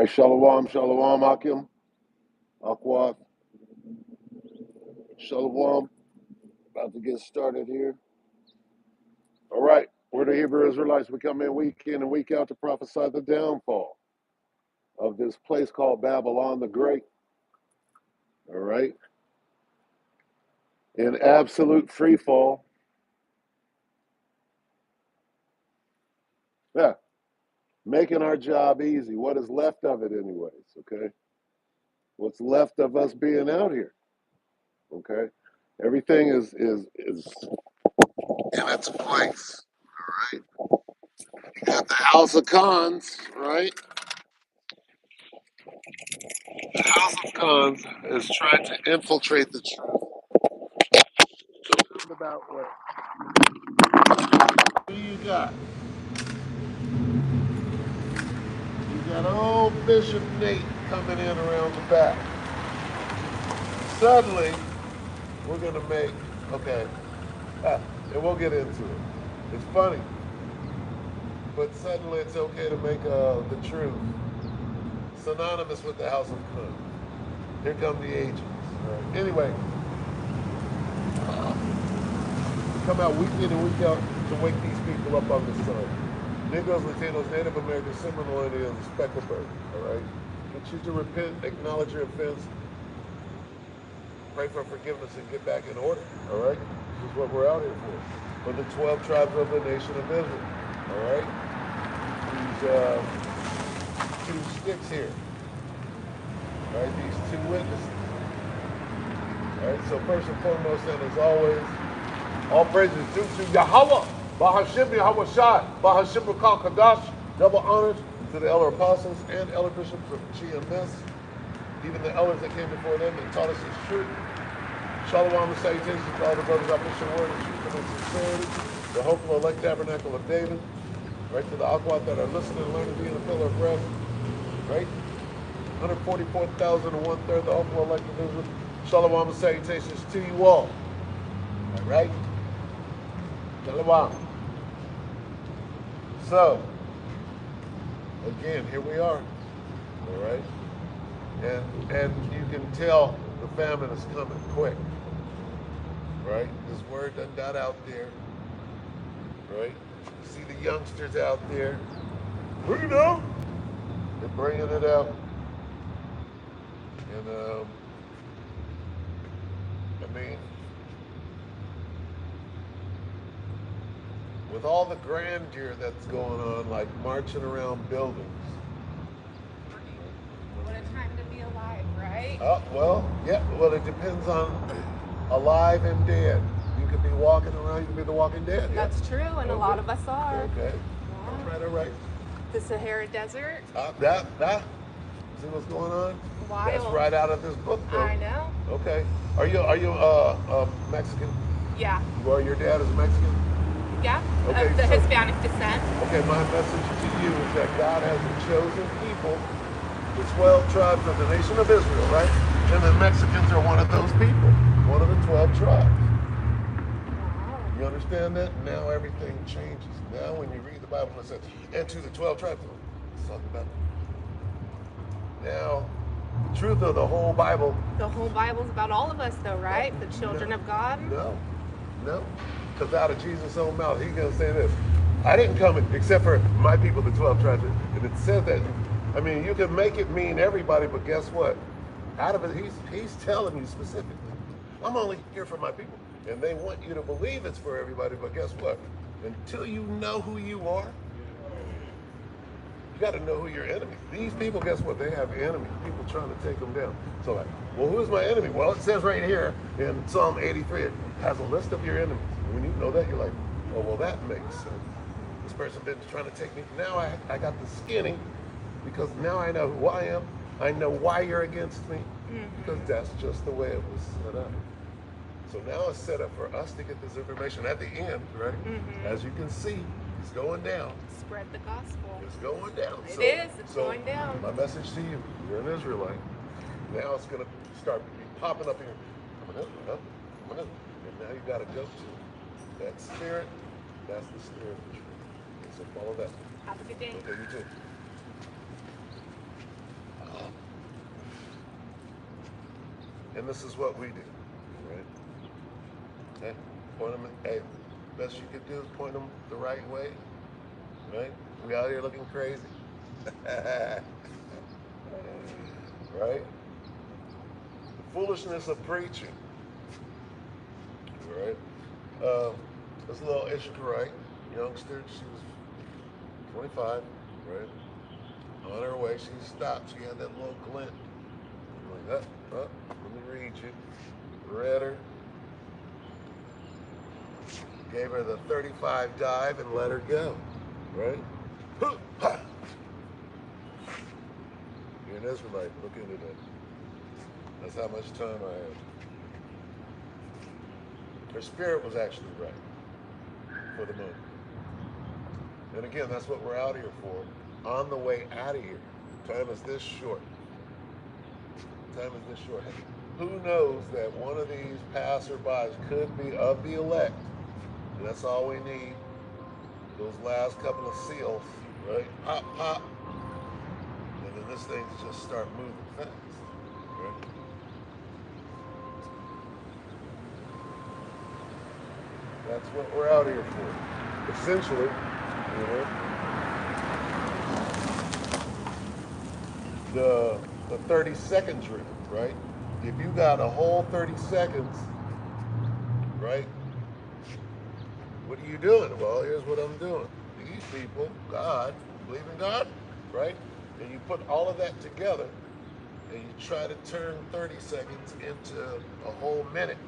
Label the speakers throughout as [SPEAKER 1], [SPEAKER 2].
[SPEAKER 1] right, Shalom, Shalom, Akim, Akwat, Shalom. About to get started here. All right, we're the Hebrew Israelites. We come in week in and week out to prophesy the downfall of this place called Babylon the Great. All right, in absolute free fall. Yeah, making our job easy. What is left of it, anyways? Okay, what's left of us being out here? Okay, everything is in its place. All right, you got the House of Cons, right? The House of Cons is trying to infiltrate the truth. So about what? Who you got? You got old Bishop Nate coming in around the back. Suddenly, we're gonna make and we'll get into it. It's funny, but suddenly it's okay to make the truth synonymous with the House of Cons. Here come the agents. Right. Anyway, come out week in and week out to wake these people up on the sun. Negroes, Latinos, Native Americans, Seminole Indians, Specklebird, all right? Get you to repent, acknowledge your offense, pray for forgiveness, and get back in order, all right? This is what we're out here for the 12 tribes of the nation of Israel, all right? These two sticks here, all right? These two witnesses, all right? So first and foremost, and as always, all praises due to Yahweh, Bahashim Yahweh Shai, Bahashim Rakal Kadash, double honors to the elder apostles and elder bishops of GMS, even the elders that came before them and taught us his truth. Shalom and salutations to all the brothers I push your word and truth and sincerity, the hopeful elect tabernacle of David, right to the Aquat that are listening and learning to be in a pillar of breath, right? 144,000 and one-third, the hopeful elect of Israel. Shalom and salutations to you all. All right? Shalom. So, again, here we are, all right? And you can tell the famine is coming quick, right? This word done got out there, right? You see the youngsters out there, you know, they're bringing it out. And, I mean, with all the grandeur that's going on, like marching around buildings.
[SPEAKER 2] What a time to be alive, right?
[SPEAKER 1] Well, yeah, well, it depends on alive and dead. You could be walking around, you could be the walking dead. Yeah?
[SPEAKER 2] That's true, and a lot of us are.
[SPEAKER 1] Okay.
[SPEAKER 2] Yeah.
[SPEAKER 1] All right.
[SPEAKER 2] The Sahara Desert.
[SPEAKER 1] See what's going on?
[SPEAKER 2] Wild.
[SPEAKER 1] That's right out of this book, though.
[SPEAKER 2] I know.
[SPEAKER 1] Okay. Are you Mexican?
[SPEAKER 2] Yeah.
[SPEAKER 1] Your dad is Mexican?
[SPEAKER 2] Yeah.
[SPEAKER 1] Okay,
[SPEAKER 2] of the Hispanic descent.
[SPEAKER 1] Okay, my message to you is that God has a chosen people, the 12 tribes of the nation of Israel, right? And the Mexicans are one of those people, one of the 12 tribes.
[SPEAKER 2] Wow.
[SPEAKER 1] You understand that? Now everything changes. Now when you read the Bible, it says, and to the 12 tribes, it's talking about now the truth of the whole Bible.
[SPEAKER 2] The whole Bible's about all of us, though, right? The children of God?
[SPEAKER 1] No. Because out of Jesus' own mouth, he's going to say this. I didn't come except for my people, the 12 tribes. And it said that, I mean, you can make it mean everybody, but guess what? Out of it, he's telling you specifically, I'm only here for my people. And they want you to believe it's for everybody, but guess what? Until you know who you are, you got to know who your enemy. These people, guess what? They have enemies. People trying to take them down. So like, well, who's my enemy? Well, it says right here in Psalm 83, it has a list of your enemies. And when you know that, you're like, oh, well, that makes sense. This person been trying to take me. Now I got the skinny because now I know who I am. I know why you're against me because that's just the way it was set up. So now it's set up for us to get this information at the end, right? As you can see, it's going down.
[SPEAKER 2] Spread the gospel.
[SPEAKER 1] It's going down.
[SPEAKER 2] It's going down.
[SPEAKER 1] My message to you, you're an Israelite. Now it's going to start popping up here. Coming up. And now you got to go to that spirit. That's the spirit of the truth. So follow that.
[SPEAKER 2] Have a good day.
[SPEAKER 1] Okay, you too. And this is what we do, right? Okay? Point them, hey, best you could do is point them the right way, right? We out here looking crazy. Right? The foolishness of preaching, right? This little Ishkarite youngster, she was 25, right? On her way, she stopped. She had that little glint. I'm like, let me read you. Read her. Gave her the 35 dive and let her go, right? You're an Israelite. Look into that. That's how much time I have. Her spirit was actually right for the moment. And again, that's what we're out here for. On the way out of here. Time is this short. Time is this short. Who knows that one of these passerbys could be of the elect? And that's all we need. Those last couple of seals, right? Pop, pop. And then this thing just start moving fast, right? That's what we're out here for. Essentially, the 30-second drill, right? If you got a whole 30 seconds, right? What are you doing? Well, here's what I'm doing. These people, God, believe in God, right? And you put all of that together and you try to turn 30 seconds into a whole minute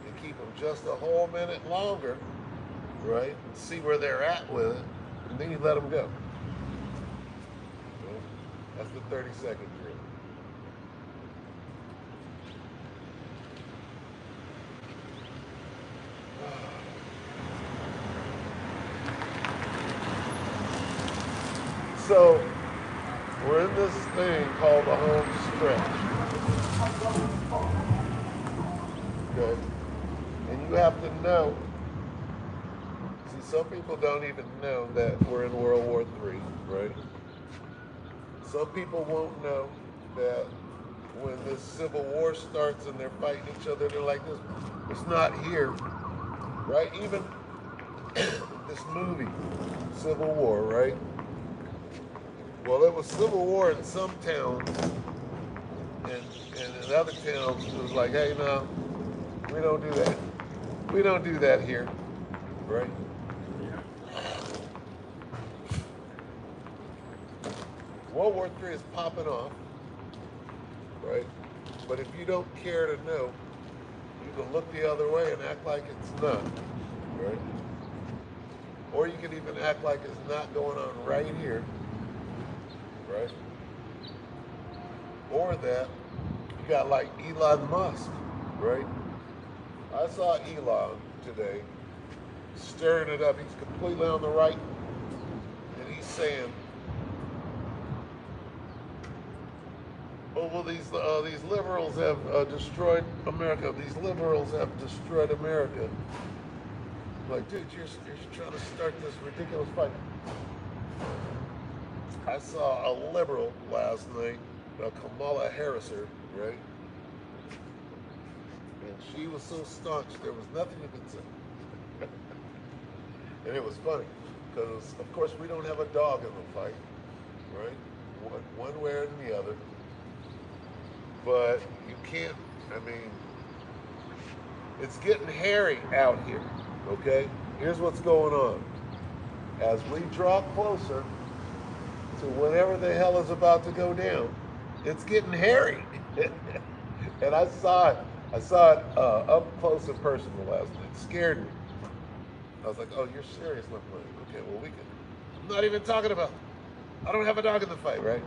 [SPEAKER 1] and keep them just a whole minute longer, right? And see where they're at with it, and then you let them go. That's the 30-second drill. So we're in this thing called the home stretch. Okay? And you have to know. See, some people don't even know that we're in World War III, right? Some people won't know that when this civil war starts and they're fighting each other, they're like this. It's not here, right? Even this movie, Civil War, right? Well, there was civil war in some towns, and in other towns it was like, hey, no, we don't do that. We don't do that here, right? World War III is popping off, right? But if you don't care to know, you can look the other way and act like it's not, right? Or you can even act like it's not going on right here, right? Or that you got like Elon Musk, right? I saw Elon today stirring it up. He's completely on the right, and he's saying, "Oh well, these liberals have destroyed America. These liberals have destroyed America." Like, dude, you're trying to start this ridiculous fight. I saw a liberal last night, Kamala Harriser, right? And she was so staunch, there was nothing you could say. And it was funny, because of course we don't have a dog in the fight, right? One way or the other. But you can't, I mean, it's getting hairy out here, okay? Here's what's going on. As we draw closer to whatever the hell is about to go down, it's getting hairy. And I saw it up close in person last night. It scared me. I was like, oh, you're serious? I'm like, okay, well, we can. I'm not even talking about, I don't have a dog in the fight, right?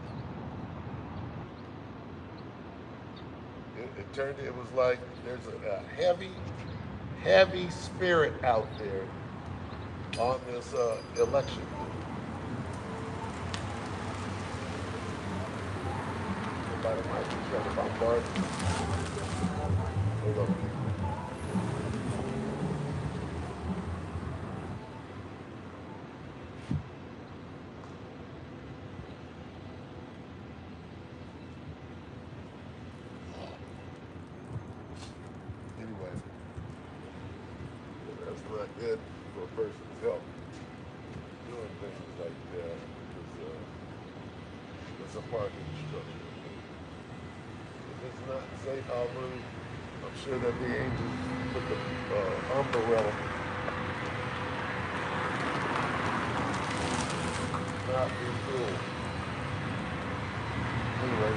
[SPEAKER 1] It was like there's a heavy spirit out there on this election. Somebody might be trying to bombard me. Hold on. help doing things like that. It's a parking structure. If it's not safe, I'll move. I'm sure that the angels put the umbrella not be cool. Anyway.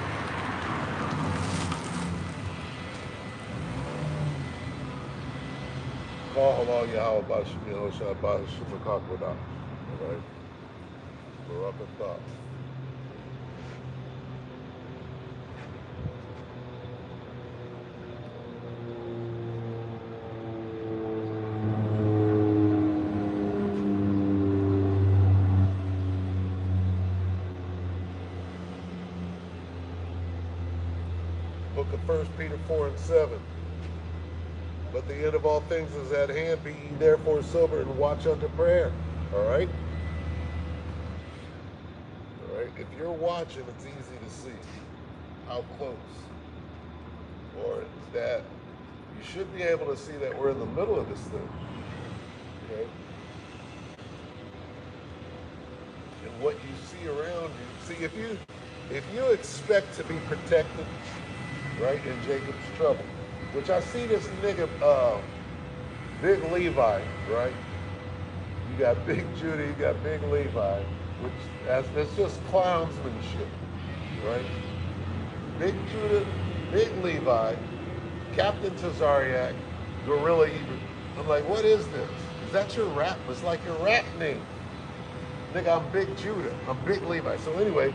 [SPEAKER 1] Call halal Yahweh Bashim Yehoshua Bashim Makakwada. Alright? We're up and thought. Book of 1 Peter 4 and 7. But the end of all things is at hand. Be ye therefore sober and watch unto prayer. All right? All right? If you're watching, it's easy to see how close. Or that you should be able to see that we're in the middle of this thing. Okay? And what you see around you. See, if you expect to be protected, right, in Jacob's trouble, which I see this nigga, Big Levi, right? You got Big Judah, you got Big Levi, which that's just clownsmanship, right? Big Judah, Big Levi, Captain Tazariak, Gorilla Ebert. I'm like, what is this? Is that your rap? It's like your rap name. Nigga, I'm Big Judah. I'm Big Levi. So anyway,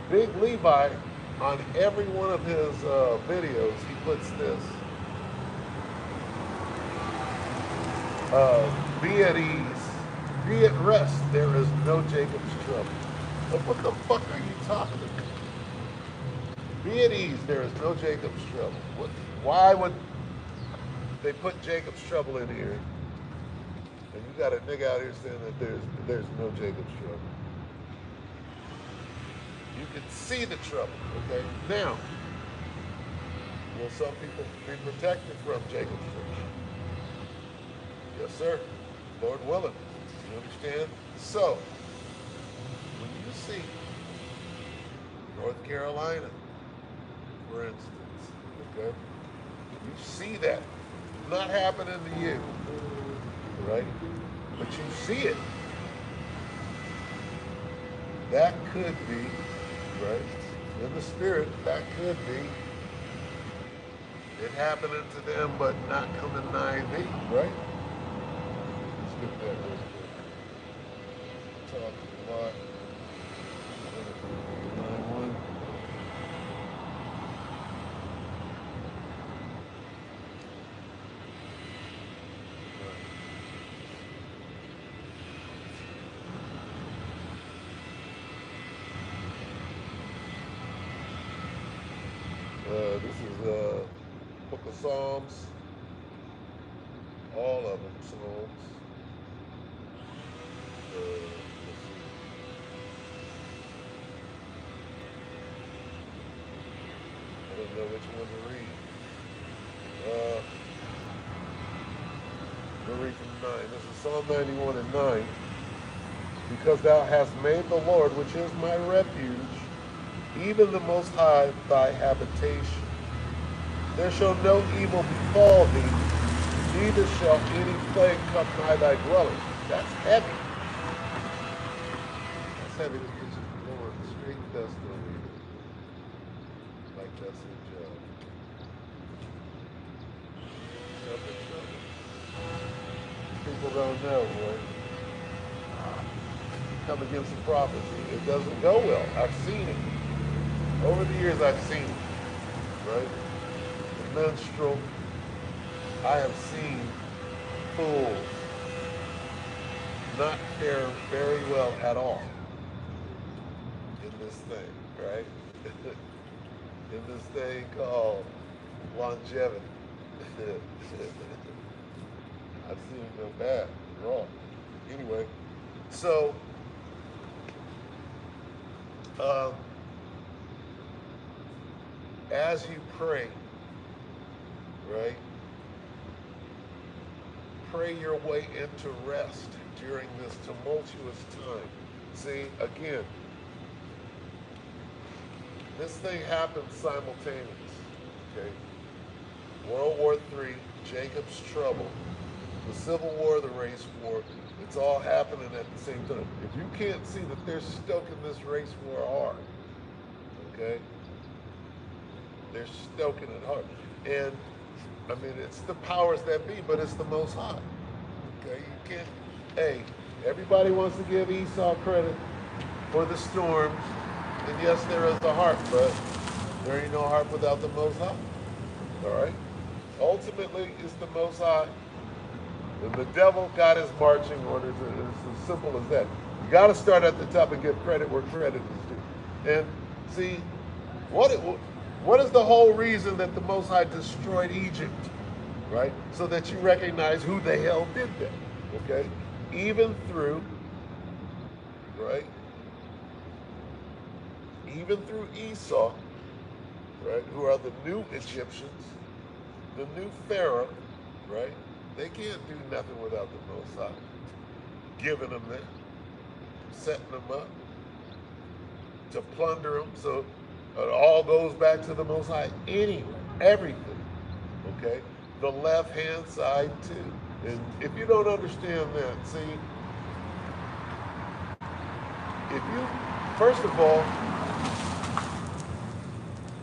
[SPEAKER 1] Big Levi, on every one of his videos, he puts this. Be at ease, be at rest, there is no Jacob's trouble. Like, what the fuck are you talking about? Be at ease, there is no Jacob's trouble. Why would they put Jacob's trouble in here? And you got a nigga out here saying that there's no Jacob's trouble. You can see the trouble, okay? Now, will some people be protected from Jacob's trouble? Yes, sir. Lord willing. You understand? So, when you see North Carolina, for instance, okay? You see that not happening to you, right? But you see it. That could be, right? In the spirit, that could be it happening to them, but not coming nigh thee, right? Let's get that real quick. Talk a lot. 9-1. This is Book of Psalms. All of them, Psalms. Let's see. I don't know which one to read. We'll read from 9. This is Psalm 91 and 9. Because thou hast made the Lord, which is my refuge, even the Most High, thy habitation. There shall no evil befall thee, neither shall any plague come nigh thy dwelling. That's heavy. That's heavy to get you going straight dust over here. Like that's a job. People don't know, boy. Come against the prophecy. It doesn't go well. I've seen it. Over the years, I've seen it. Right? The minstrel. I have seen fools not fare very well at all in this thing, right? In this thing called longevity. I've seen it go bad, wrong. Anyway, so as you pray, right? Pray your way into rest. during this tumultuous time. See, again, this thing happened simultaneously. Okay, World War III, Jacob's trouble, the Civil War, the race war. It's all happening at the same time. If you can't see that they're stoking this race war hard, okay, they're stoking it hard. And I mean, it's the powers that be, but it's the Most High. Okay, you can't. Hey, everybody wants to give Esau credit for the storms, and yes, there is a harp, but there ain't no harp without the Most High. All right. Ultimately, it's the Most High, and the devil got his marching orders. It's as simple as that. You got to start at the top and give credit where credit is due. And see, what is the whole reason that the Most High destroyed Egypt? Right? So that you recognize who the hell did that. Okay? Even through, right? Even through Esau, right? Who are the new Egyptians, the new Pharaoh, right? They can't do nothing without the Most High giving them that, setting them up to plunder them. So it all goes back to the Most High anyway, everything. Okay? The left-hand side too. And if you don't understand that, see, if you, first of all,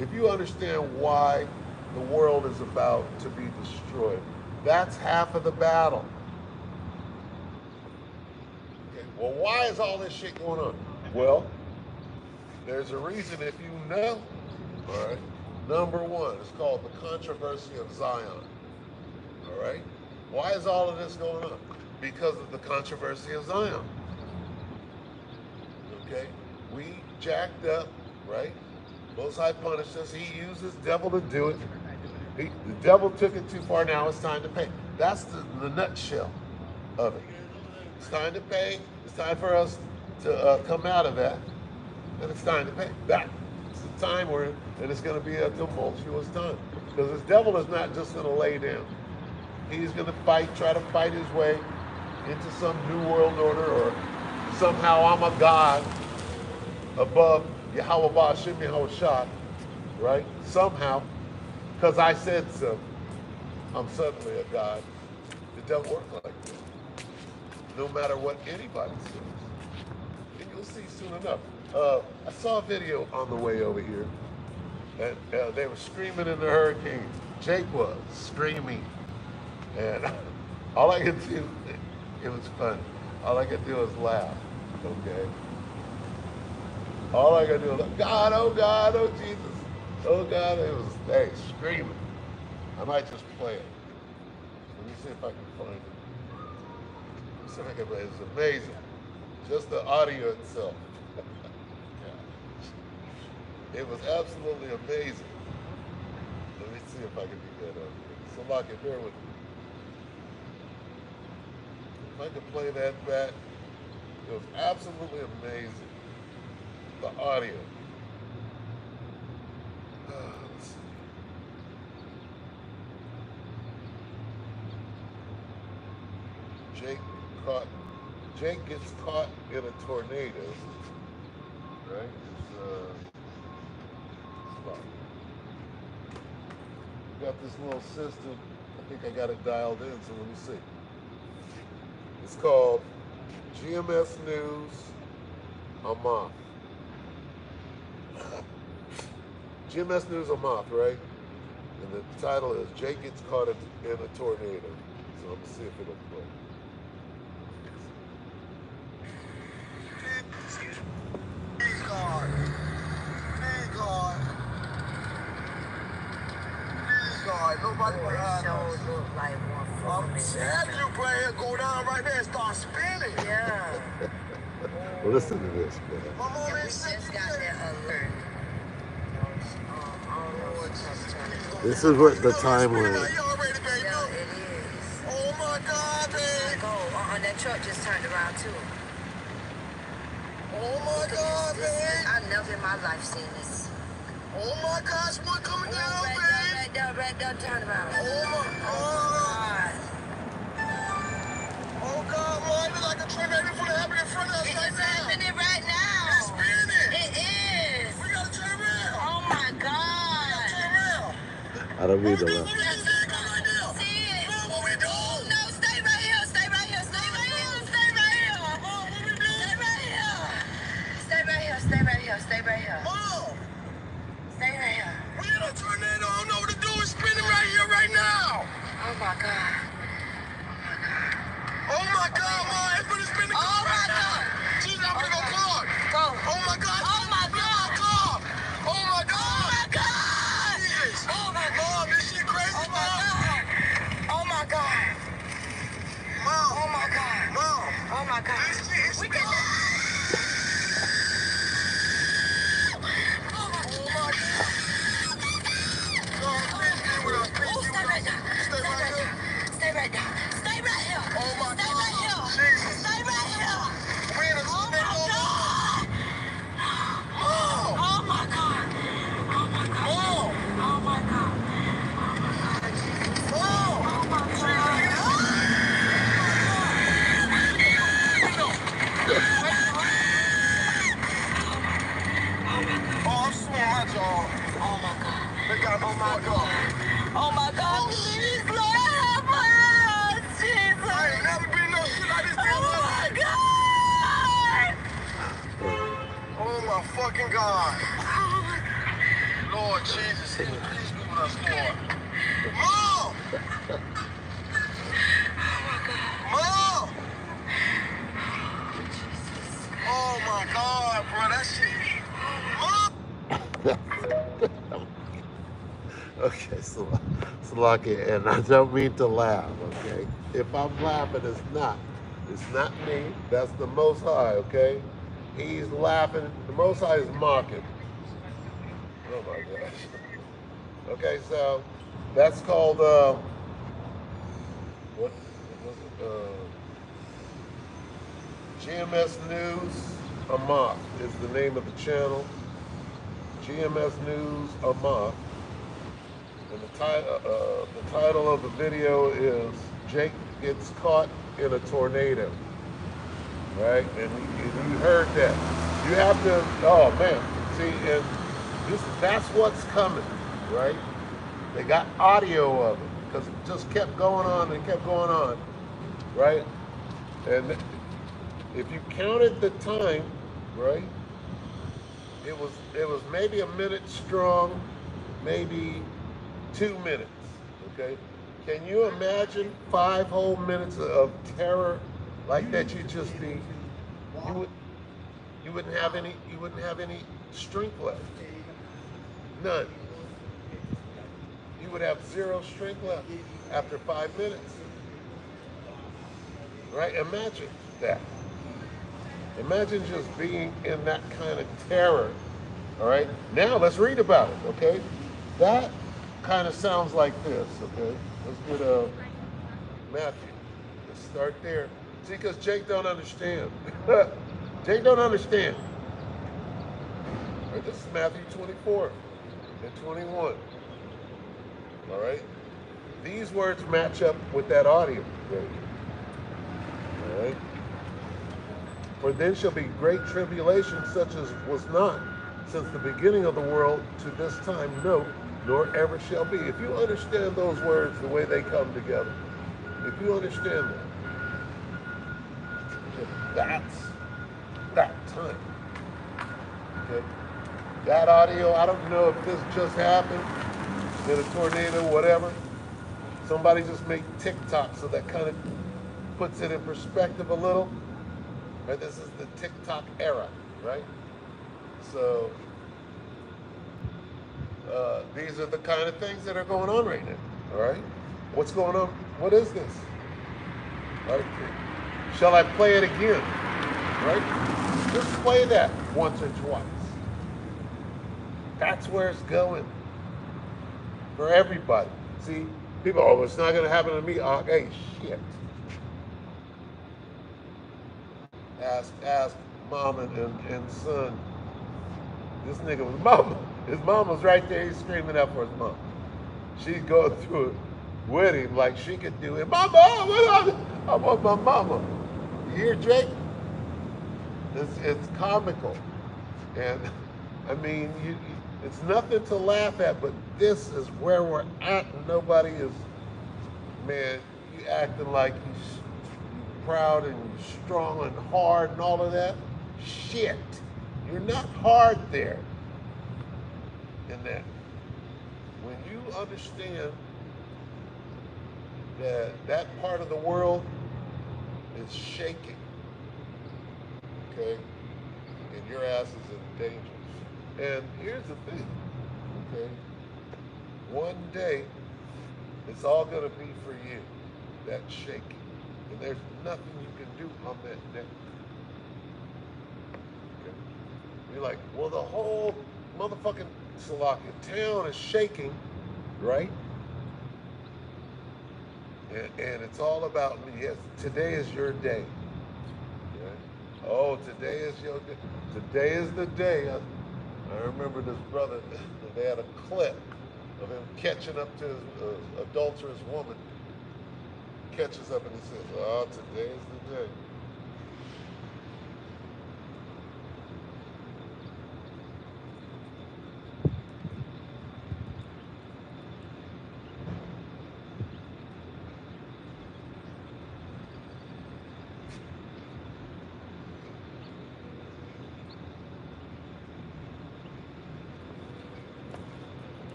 [SPEAKER 1] if you understand why the world is about to be destroyed, that's half of the battle. Okay, well, why is all this shit going on? Well, there's a reason if you know, all right? Number one, it's called the controversy of Zion, all right? Why is all of this going on? Because of the controversy of Zion, okay? We jacked up, right? Most High punished us. He used his devil to do it. The devil took it too far. Now it's time to pay. That's the nutshell of it. It's time to pay. It's time for us to come out of that. And it's time to pay. That's the time we're in. And it's going to be a tumultuous time. Because this devil is not just going to lay down. He's going to fight, try to fight his way into some new world order, or somehow I'm a god above Yahweh Ba'ashim Yahweh Shah, right? Somehow, because I said so, I'm suddenly a god. It doesn't work like that. No matter what anybody says. And you'll see soon enough. I saw a video on the way over here, and they were screaming in the hurricane. Jake was screaming. And all I could do, it was funny. All I could do was laugh, okay? All I could do was, God, oh Jesus, oh God, it was, hey, screaming. I might just play it. Let me see if I can find it. Let me see if I can play it. It's amazing. Just the audio itself. It was absolutely amazing. Let me see if I can do that up here. So, like, bear with me. If I could play that back, it was absolutely amazing. The audio. Let's see. Jake gets caught in a tornado. Right? Got this little system. I think I got it dialed in, so let me see. It's called GMS News Amath. GMS News Amath, right? And the title is Jake Gets Caught in a Tornado. So I'm going to see if it'll play.
[SPEAKER 3] Please God. Please God. Please God. Nobody but us.
[SPEAKER 4] Look like
[SPEAKER 3] I'm telling you, player, go down right there and start spinning.
[SPEAKER 4] Yeah.
[SPEAKER 1] Listen to this, man.
[SPEAKER 3] My mom
[SPEAKER 4] We
[SPEAKER 3] ain't said
[SPEAKER 4] just
[SPEAKER 3] you
[SPEAKER 4] got
[SPEAKER 3] did.
[SPEAKER 4] that alert. I don't know what's up.
[SPEAKER 1] This is what the time
[SPEAKER 3] Now
[SPEAKER 1] was.
[SPEAKER 3] you already, baby.
[SPEAKER 4] Yeah, it is.
[SPEAKER 3] Oh my God, man.
[SPEAKER 4] Go. That truck just turned around too.
[SPEAKER 3] Oh my God, man.
[SPEAKER 4] I've never in my life seen this.
[SPEAKER 3] Oh my gosh, one coming down, man.
[SPEAKER 4] Right there, turn around.
[SPEAKER 3] Oh my God.
[SPEAKER 4] God.
[SPEAKER 3] Oh God, man, it's like a
[SPEAKER 1] I don't mean to laugh.
[SPEAKER 3] What we do? Go right there. Mom, what we do?
[SPEAKER 4] No, stay right here. Stay right here. Stay right here. Stay right here.
[SPEAKER 3] Mom, what we do?
[SPEAKER 4] Stay right here. Stay right here. Stay right here. Stay right here.
[SPEAKER 3] Mom,
[SPEAKER 4] Stay right here.
[SPEAKER 3] we in a tornado. I don't know what to do. It's spinning right here, right now.
[SPEAKER 4] Oh my God.
[SPEAKER 3] Oh my God, Mom, it's gonna spin the car
[SPEAKER 4] Oh my
[SPEAKER 3] right now.
[SPEAKER 4] God.
[SPEAKER 3] Jesus, I'm gonna go Clark.
[SPEAKER 4] Go.
[SPEAKER 3] Oh my God.
[SPEAKER 4] Oh my God.
[SPEAKER 3] Car. Oh my God.
[SPEAKER 4] Oh my God.
[SPEAKER 3] Jesus.
[SPEAKER 4] Oh my God.
[SPEAKER 3] Mom, this shit crazy,
[SPEAKER 4] Oh my
[SPEAKER 3] Mom.
[SPEAKER 4] God. Oh my God.
[SPEAKER 3] Mom.
[SPEAKER 4] Oh my God.
[SPEAKER 3] Mom.
[SPEAKER 4] Oh my God.
[SPEAKER 3] This shit is
[SPEAKER 4] We can
[SPEAKER 3] Oh my God. God, please be with us. Please
[SPEAKER 4] Oh,
[SPEAKER 3] be
[SPEAKER 4] stay
[SPEAKER 3] with
[SPEAKER 4] right
[SPEAKER 3] us.
[SPEAKER 4] there.
[SPEAKER 3] Stay right here.
[SPEAKER 4] Stay right there. Stay right here.
[SPEAKER 3] Oh my
[SPEAKER 4] Stay
[SPEAKER 3] God.
[SPEAKER 4] right here.
[SPEAKER 3] Jesus.
[SPEAKER 4] Stay right here.
[SPEAKER 3] We in a
[SPEAKER 4] Oh my
[SPEAKER 3] tornado.
[SPEAKER 4] God.
[SPEAKER 3] Mom.
[SPEAKER 4] Oh my God. Oh my God.
[SPEAKER 3] Mom.
[SPEAKER 4] Oh my God.
[SPEAKER 3] Mom.
[SPEAKER 4] Oh my
[SPEAKER 3] Oh, I'm suing my job.
[SPEAKER 4] Oh my God.
[SPEAKER 3] They got me fucked up.
[SPEAKER 4] Oh my God. Please, Lord, help us. Jesus.
[SPEAKER 3] I ain't never been no shit like this in
[SPEAKER 4] Oh
[SPEAKER 3] my
[SPEAKER 4] my
[SPEAKER 3] life.
[SPEAKER 4] God.
[SPEAKER 3] Oh my fucking God. Lord Jesus, please be with us, Lord. Mom! Mom! Oh my God, bro, that shit. Mom! Okay, Salaki, and I don't mean to laugh, okay? If I'm laughing, it's not. It's not me. That's the Most High, okay? He's laughing. The Most High is mocking. Oh my gosh. Okay, so that's called, what was it? GMS News Amath is the name of the channel. GMS News Amath. And the title of the video is Jake Gets Caught in a Tornado. Right? And you heard that. You have to, oh man. See, and that's what's coming, right? They got audio of it because it just kept going on and kept going on, right? And if you counted the time, right, it was maybe a minute strong, maybe 2 minutes. Okay, can you imagine 5 whole minutes of terror like that? You wouldn't have any strength left, none. You would have zero strength left after 5 minutes, right? Imagine that. Imagine just being in that kind of terror. All right, now let's read about it, okay? That kind of sounds like this, okay? Let's get Matthew. Let's start there. See, because Jake don't understand. Jake don't understand. All right, this is Matthew 24 and 21. All right? These words match up with that audio. Right? All right? For then shall be great tribulation, such as was not since the beginning of the world to this time, no, nor ever shall be. If you understand those words the way they come together, if you understand that's that time. Okay? That audio, I don't know if this just happened in a tornado, whatever. Somebody just made TikTok, so that kind of puts it in perspective a little. Right? This is the TikTok era, right? So these are the kind of things that are going on right now. All right, what's going on? What is this? All right. Shall I play it again? Right? Just play that once or twice. That's where it's going for everybody. See, people, oh, it's not going to happen to me. Oh, hey, shit. Ask mom and son. This nigga was mama. His mom was right there. He's screaming out for his mom. She's going through it with him like she could do it. Mama, I want my mama. You hear Jake? It's comical. And I mean, It's nothing to laugh at, but this is where we're at. And nobody is, man, you acting like you proud and you strong and hard and all of that. Shit. You're not hard there. And that when you understand that that part of the world is shaking, okay, and your ass is in danger. And here's the thing, okay, one day it's all gonna be for you, that shaking. And there's nothing you can do on that day. Okay? You're like, well, the whole motherfucking Salakia town is shaking, right? And it's all about me. Yes, today is your day. Right? Oh, today is your day. Today is the day. I remember this brother, they had a clip of him catching up to his adulterous woman. Catches up and he says, oh, today is the day.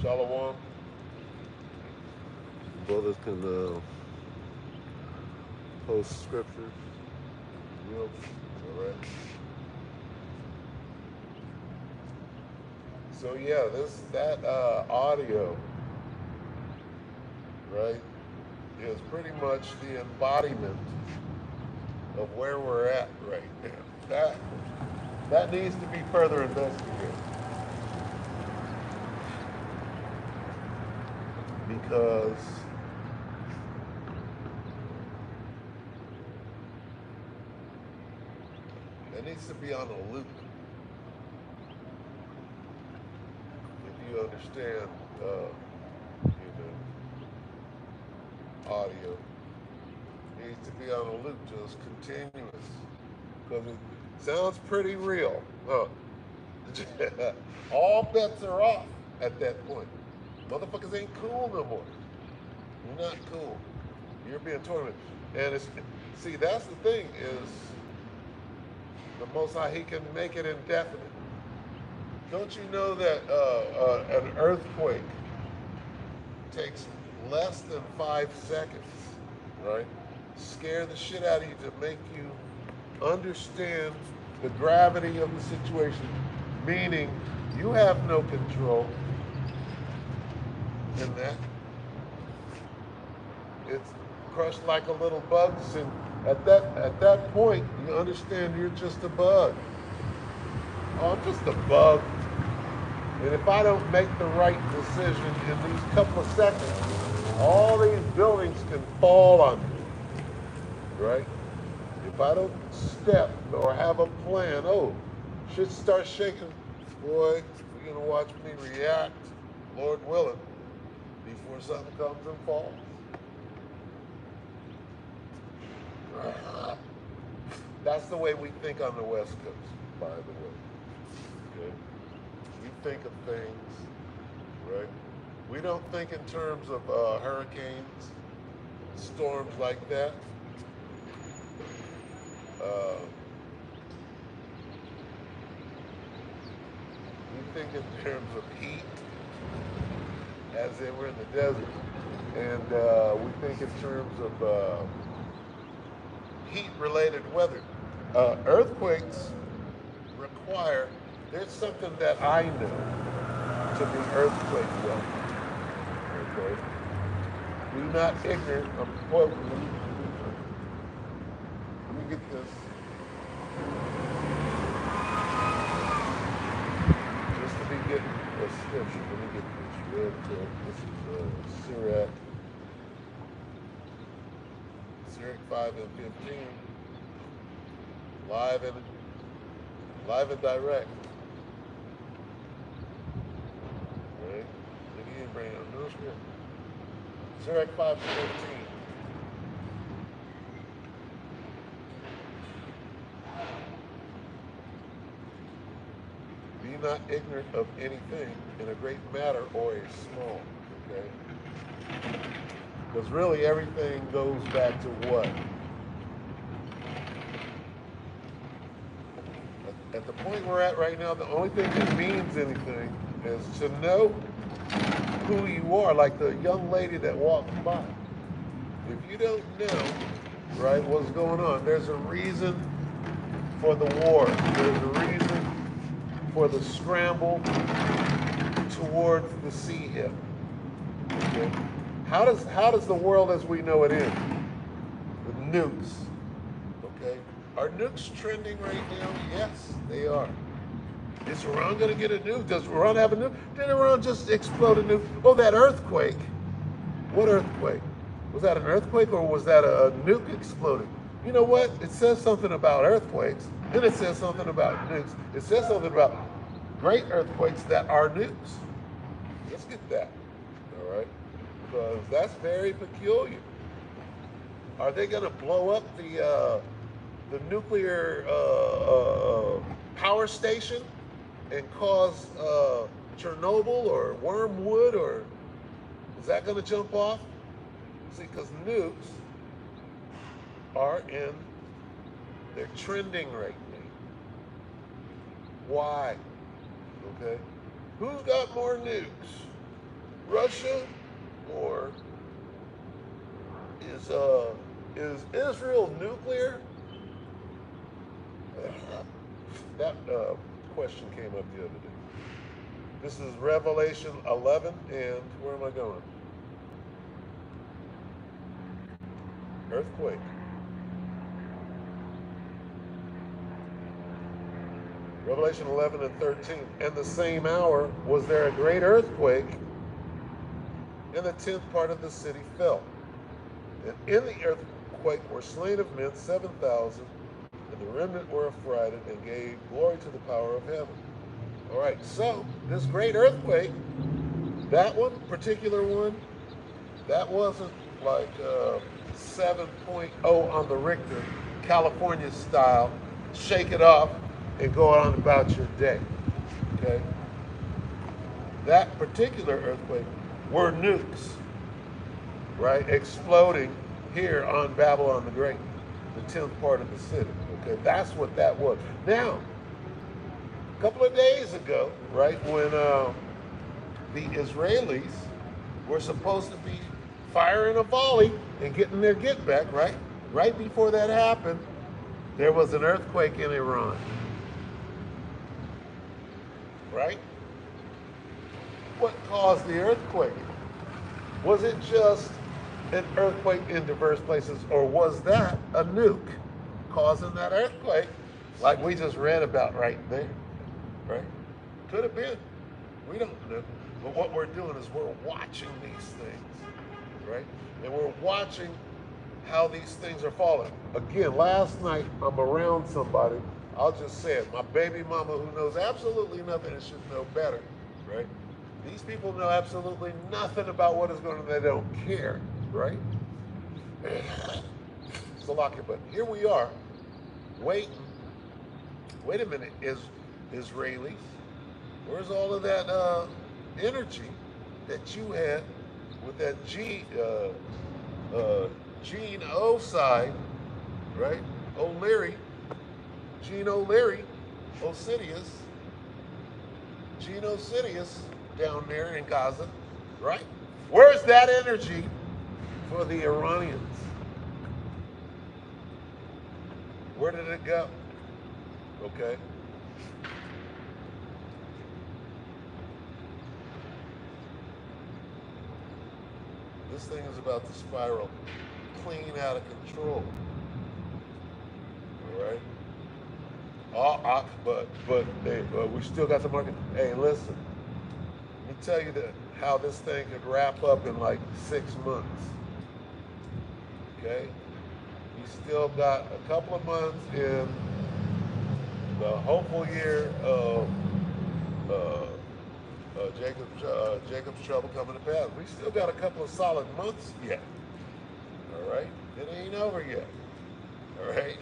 [SPEAKER 3] Shalom. Brothers can post scriptures. Real, all right. So yeah, that audio, right, is pretty much the embodiment of where we're at right now. That needs to be further investigated because it needs to be on a loop. If you understand, audio needs to be on a loop, just continuous, because it sounds pretty real. All bets are off at that point. Motherfuckers ain't cool no more. You're not cool. You're being tormented. And see, that's the thing is the Most High, He can make it indefinite. Don't you know that an earthquake takes less than 5 seconds, right? Scare the shit out of you to make you understand the gravity of the situation, meaning you have no control in that. It's crushed like a little bug, and at that point, you understand you're just a bug. Oh, I'm just a bug. And if I don't make the right decision in these couple of seconds, all these buildings can fall on me, right? If I don't step or have a plan, oh, shit starts shaking, boy, you're gonna watch me react, Lord willing, before something comes and falls. That's the way we think on the West Coast, by the way. Okay? We think of things, right? We don't think in terms of hurricanes, storms like that. We think in terms of heat, as they were in the desert. And we think in terms of heat-related weather. Earthquakes require, there's something that I know to be earthquake weather. Okay? Be not ignorant. I'm quoting. Let me get this. Just to be getting a scripture. Let me get this real quick. This is Sirach 5 and 15. Live and direct. Right? Look, he didn't bring out no script. Sirach 5 and 15. ignorant of anything in a great matter or a small. Okay? Because really everything goes back to what? At the point we're at right now, the only thing that means anything is to know who you are, like the young lady that walked by. If you don't know, right, what's going on, there's a reason for the war. There's a reason for the scramble towards the sea hip. Okay? How does the world as we know it end? With nukes. Okay? Are nukes trending right now? Yes, they are. Is Iran going to get a nuke? Does Iran have a nuke? Did Iran just explode a nuke? Oh, that earthquake. What earthquake? Was that an earthquake or was that a nuke exploding? You know what? It says something about earthquakes, and it says something about nukes. It says something about great earthquakes that are nukes. Let's get that. All right? Because that's very peculiar. Are they going to blow up the nuclear power station and cause Chernobyl or Wormwood, or is that going to jump off? See, because nukes are they're trending right now. Why? Okay. Who's got more nukes? Russia or is Israel nuclear? That question came up the other day. This is Revelation 11, and where am I going? Earthquake. Revelation 11 and 13. And the same hour was there a great earthquake, and the 10th part of the city fell. And in the earthquake were slain of men 7,000, and the remnant were affrighted and gave glory to the power of heaven. All right, so this great earthquake, that one, particular one, that wasn't like 7.0 on the Richter, California style, shake it off and go on about your day, okay? That particular earthquake were nukes, right, exploding here on Babylon the Great, the 10th part of the city, okay? That's what that was. Now, a couple of days ago, right, when the Israelis were supposed to be firing a volley and getting their get back, right? Right before that happened, there was an earthquake in Iran. Right? What caused the earthquake? Was it just an earthquake in diverse places, or was that a nuke causing that earthquake like we just read about right there? Right? Could have been. We don't know. But what we're doing is we're watching these things, right? And we're watching how these things are falling. Again, last night I'm around somebody, I'll just say it, my baby mama who knows absolutely nothing and should know better, right? These people know absolutely nothing about what is going on. They don't care, right? So lock your butt. Here we are, waiting. Wait a minute, Israelis, where's all of that energy that you had with that Gene O side, right? O'Leary, Gene O'Leary, Osidious, Gene Osidious down there in Gaza, right? Where's that energy for the Iranians? Where did it go? Okay. This thing is about to spiral clean out of control. All right. But hey, we still got the market. Hey, listen. Let me tell you how this thing could wrap up in like 6 months. Okay. We still got a couple of months in the hopeful year of Jacob's trouble coming to pass. We still got a couple of solid months yet. All right, it ain't over yet. All right,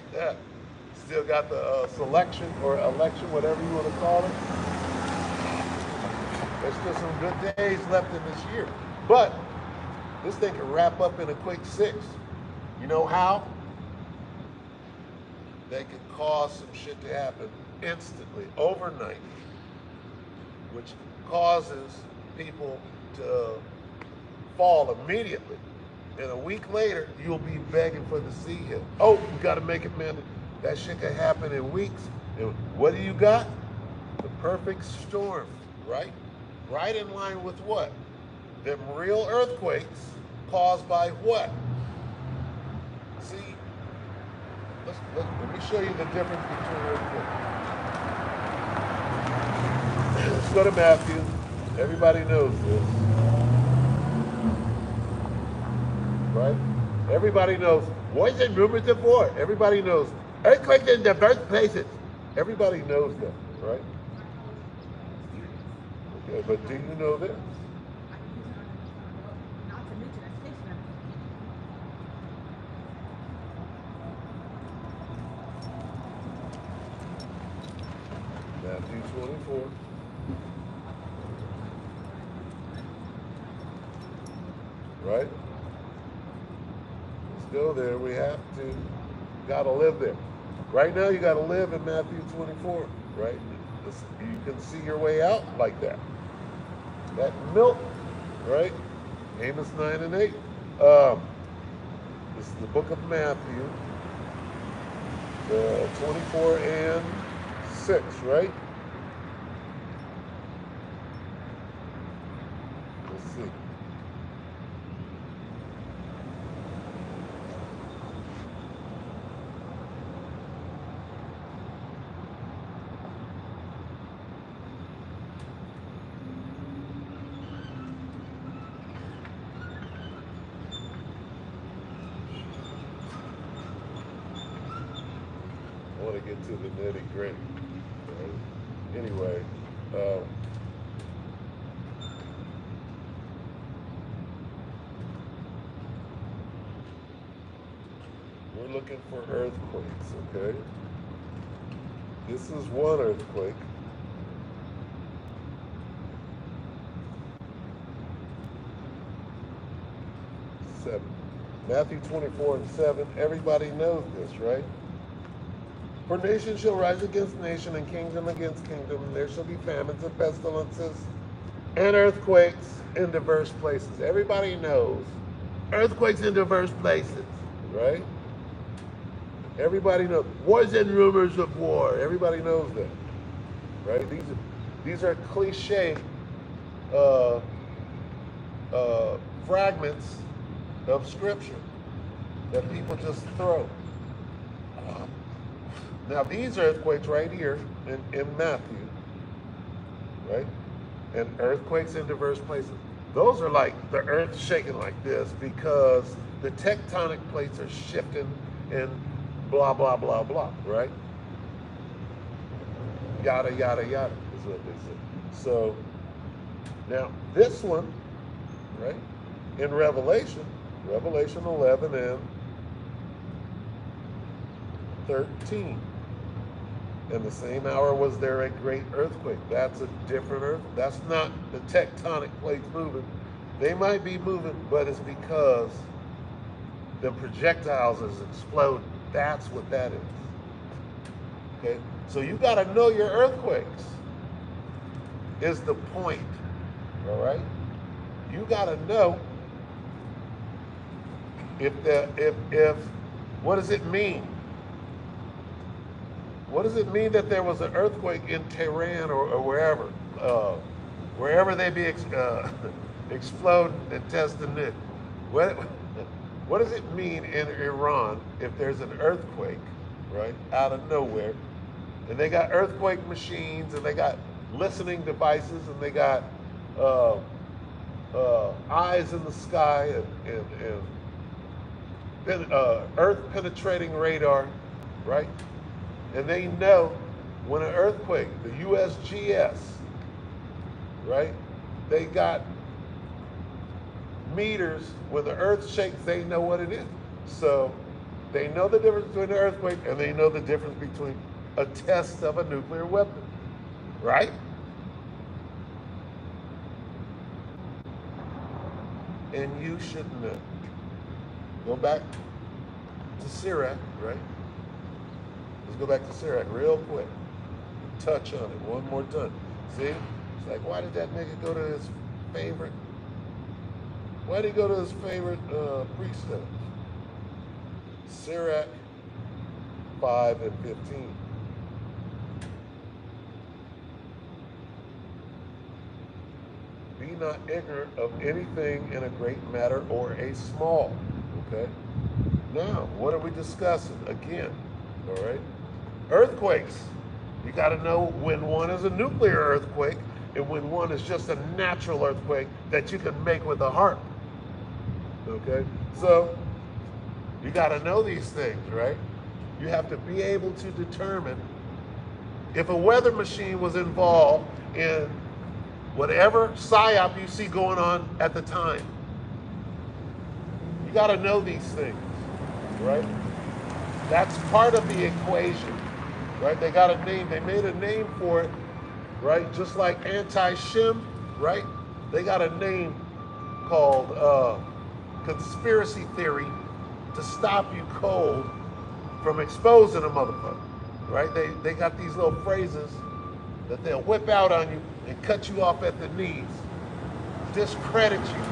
[SPEAKER 3] still got the selection or election, whatever you want to call it. There's still some good days left in this year. But this thing can wrap up in a quick 6. You know how? They can cause some shit to happen instantly, overnight, which causes people to fall immediately. And a week later, you'll be begging for the sea hit. Oh, we got to make it, man. That shit can happen in weeks. And what do you got? The perfect storm, right? Right in line with what? Them real earthquakes caused by what? See, let me show you the difference between earthquakes. Let's go to Matthew. Everybody knows this, right? Everybody knows. Boys and rumors of war. Everybody knows. Earthquakes in diverse places. Everybody knows that, right? Okay, but do you know this? Matthew 24. Right? Let's go there. We have to. Gotta live there. Right now, you gotta live in Matthew 24. Right? You can see your way out like that. That milk, right? Amos 9 and 8. This is the book of Matthew, 24 and 6, right? Let's see. I want to get to the nitty gritty. Right? Anyway, we're looking for earthquakes, okay? This is one earthquake. Seven. Matthew 24 and 7. Everybody knows this, right? For nation shall rise against nation and kingdom against kingdom, and there shall be famines and pestilences and earthquakes in diverse places. Everybody knows earthquakes in diverse places, right? Everybody knows. Wars and rumors of war. Everybody knows that, right? These are cliche fragments of scripture that people just throw. Now these earthquakes right here in Matthew, right? And earthquakes in diverse places. Those are like the earth shaking like this because the tectonic plates are shifting and blah, blah, blah, blah, right? Yada, yada, yada is what they say. So now this one, right? In Revelation 11 and 13. In the same hour was there a great earthquake. That's a different earth. That's not the tectonic plates moving. They might be moving, but it's because the projectiles is exploding. That's what that is. Okay? So you got to know your earthquakes is the point. All right? You got to know if what does it mean? What does it mean that there was an earthquake in Tehran or wherever they be explode and test the nuke? What does it mean in Iran if there's an earthquake, right, out of nowhere, and they got earthquake machines and they got listening devices and they got eyes in the sky and earth penetrating radar, right? And they know when an earthquake, the USGS, right? They got meters. When the earth shakes, they know what it is. So they know the difference between an earthquake and they know the difference between a test of a nuclear weapon, right? and you should know. Go back to Sirach, right? Let's go back to Sirach real quick. Touch on it one more time. See? It's like, why did that nigga go to his favorite? Why did he go to his favorite precept? Sirach 5 and 15. Be not ignorant of anything in a great matter or a small. Okay? Now, what are we discussing? Again, all right? Earthquakes. You got to know when one is a nuclear earthquake and when one is just a natural earthquake that you can make with a harp. Okay? So, you got to know these things, right? You have to be able to determine if a weather machine was involved in whatever psyop you see going on at the time. You got to know these things, right? That's part of the equation, right? They got a name, they made a name for it, right? Just like anti-shim, right? They got a name called conspiracy theory to stop you cold from exposing a motherfucker, right? They got these little phrases that they'll whip out on you and cut you off at the knees, discredit you,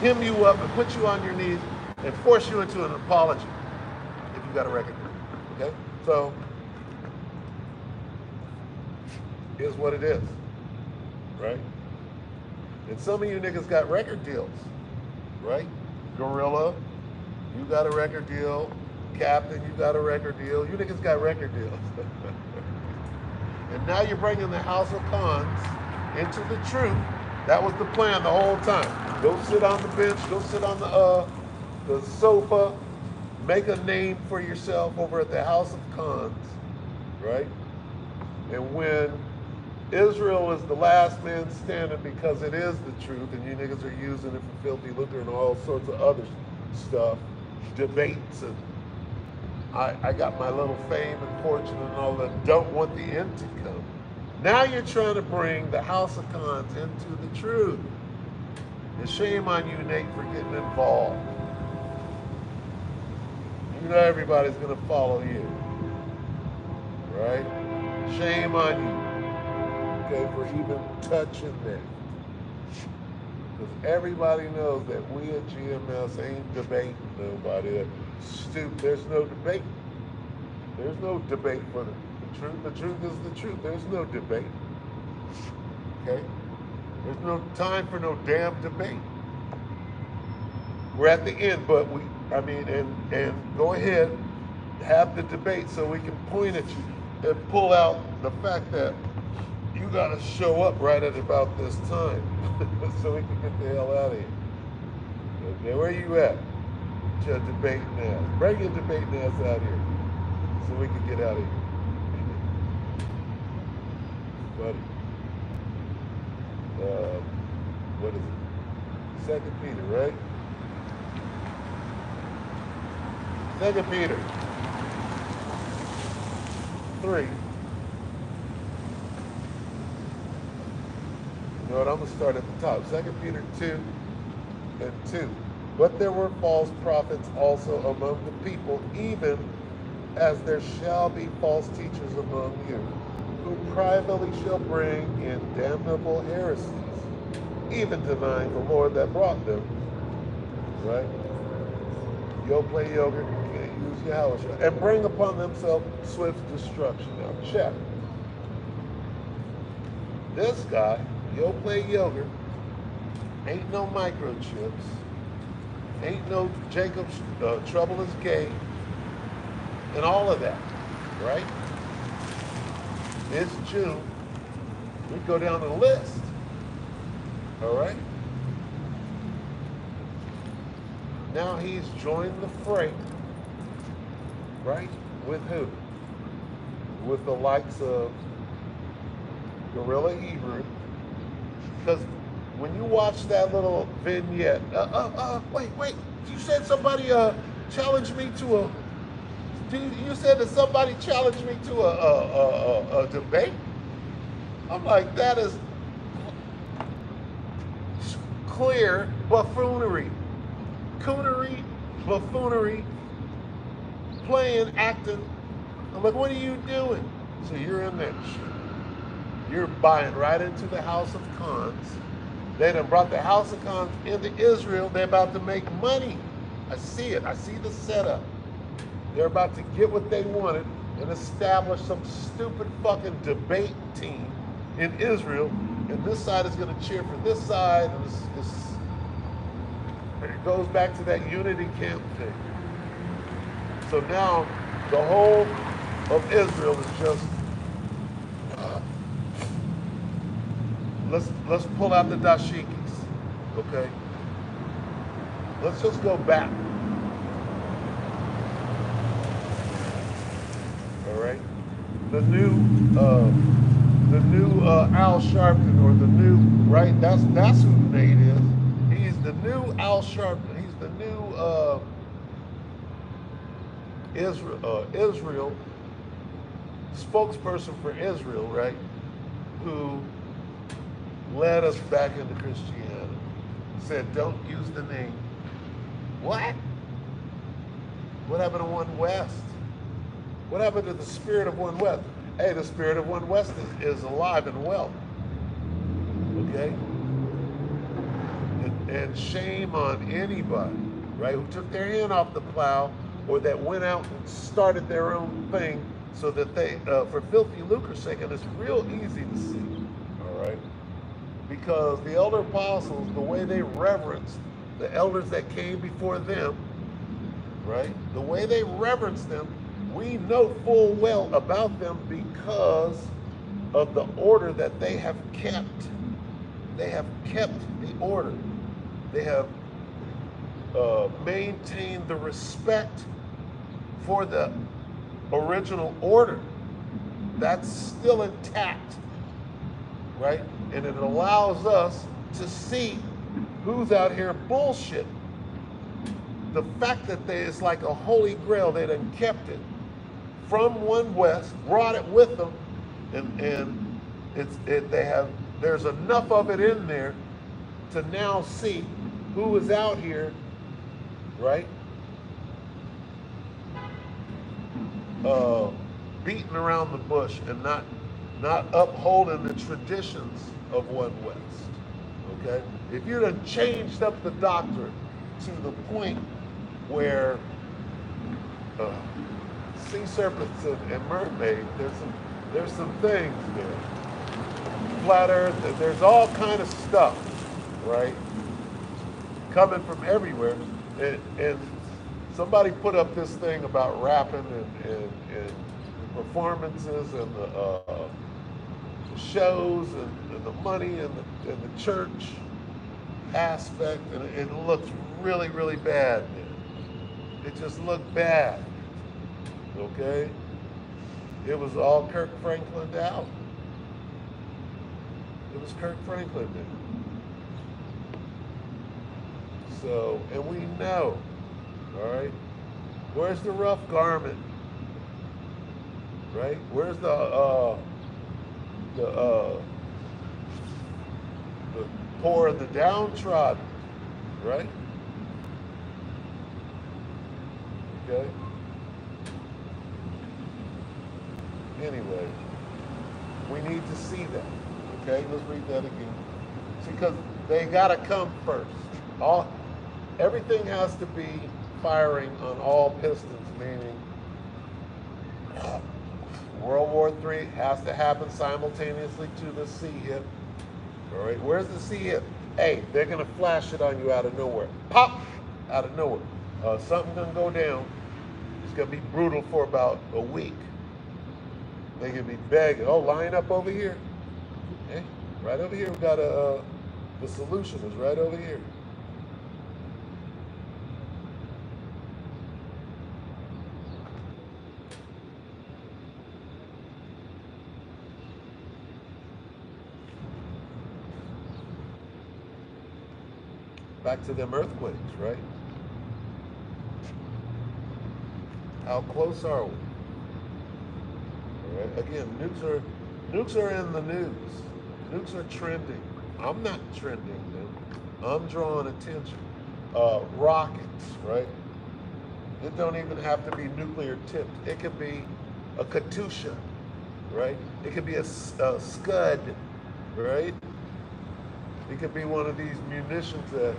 [SPEAKER 3] hem you up and put you on your knees and force you into an apology if you got a record deal, okay? So, here's what it is, right? And some of you niggas got record deals, right? Gorilla, you got a record deal. Captain, you got a record deal. You niggas got record deals. And now you're bringing the House of Cons into the truth. That was the plan the whole time. Go sit on the bench, go sit on the sofa, make a name for yourself over at the House of Cons, right? And when Israel is the last man standing because it is the truth and you niggas are using it for filthy lucre and all sorts of other stuff, debates, and I got my little fame and fortune and all that, don't want the end to come. Now you're trying to bring the House of Cons into the truth. And shame on you, Nate, for getting involved. You know everybody's gonna follow you, right? Shame on you, okay, for even touching that. Because everybody knows that we at GMS ain't debating nobody. There's no debate. There's no debate for the truth. The truth is the truth. There's no debate. Okay? There's no time for no damn debate. We're at the end, but and go ahead, have the debate so we can point at you and pull out the fact that you gotta show up right at about this time so we can get the hell out of here. Okay, where you at? Your debating ass. Bring your debating ass out here so we can get out of here. Buddy. What is it? 2 Peter, right? 2 Peter 3. You know what? I'm going to start at the top. 2 Peter 2 and 2. But there were false prophets also among the people, even as there shall be false teachers among you, who privately shall bring in damnable heresies, even denying the Lord that brought them. Right? You'll play yogurt, you can't use Yahweh, and bring upon themselves swift destruction. Now check. This guy, you'll play yogurt, ain't no microchips, ain't no Jacob's trouble is gay, and all of that, right? It's June. We go down the list, all right? Now he's joined the fray, right? With who? With the likes of Gorilla Hebrew. Because when you watch that little vignette, wait, you said somebody challenged me to a, you said that somebody challenged me to a debate? I'm like, that is clear buffoonery, coonery, buffoonery, playing, acting. I'm like, what are you doing? So you're in that shit. You're buying right into the house of cons. They done brought the house of cons into Israel. They're about to make money. I see it. I see the setup. They're about to get what they wanted and establish some stupid fucking debate team in Israel. And this side is going to cheer for this side. And it goes back to that unity camp thing. So now the whole of Israel is just, let's pull out the dashikis, okay? Let's just go back. All right, the new Al Sharpton, or the new, right? That's who Nate is. He's the new Al Sharpton. He's the new Israel spokesperson for Israel, right? Who led us back into Christianity. Said, don't use the name. What? What happened to One West? What happened to the spirit of One West? Hey, the spirit of One West is alive and well. Okay? And shame on anybody, right, who took their hand off the plow or that went out and started their own thing so that they, for filthy lucre's sake, and it's real easy to see, all right? Because the elder apostles, the way they reverenced the elders that came before them, right? The way they reverenced them, we know full well about them because of the order that they have kept. They have kept the order. They have maintained the respect for the original order. That's still intact, right? And it allows us to see who's out here bullshit. The fact that it's like a holy grail, they done kept it from One West, brought it with them, and there's enough of it in there to now see who is out here, right? Beating around the bush and not upholding the traditions of One West. Okay? If you'd have changed up the doctrine to the point where sea serpents and mermaids, there's some things there. Flat Earth, there's all kind of stuff, right? Coming from everywhere. And somebody put up this thing about rapping and performances and the shows and the money and the church aspect, and it looks really, really bad, man. It just looked bad, okay? It was all Kirk Franklin out. It was Kirk Franklin, man. So, and we know, all right? Where's the rough garment? Right? Where's the poor and the downtrodden? Right? Okay? Anyway, we need to see that. Okay? Let's read that again. See, because they gotta come first. Everything has to be firing on all pistons, meaning World War III has to happen simultaneously to the sea hip. All right, where's the sea hip? Hey, they're gonna flash it on you out of nowhere. Pop! Out of nowhere. Something's gonna go down. It's gonna be brutal for about a week. They're gonna be begging, oh, line up over here. Hey, right over here, we got the solution is right over here. Back to them earthquakes, right? How close are we? All right. Again, nukes are in the news. Nukes are trending. I'm not trending them. I'm drawing attention. Rockets, right? It don't even have to be nuclear tipped. It could be a Katusha, right? It could be a Scud, right? It could be one of these munitions that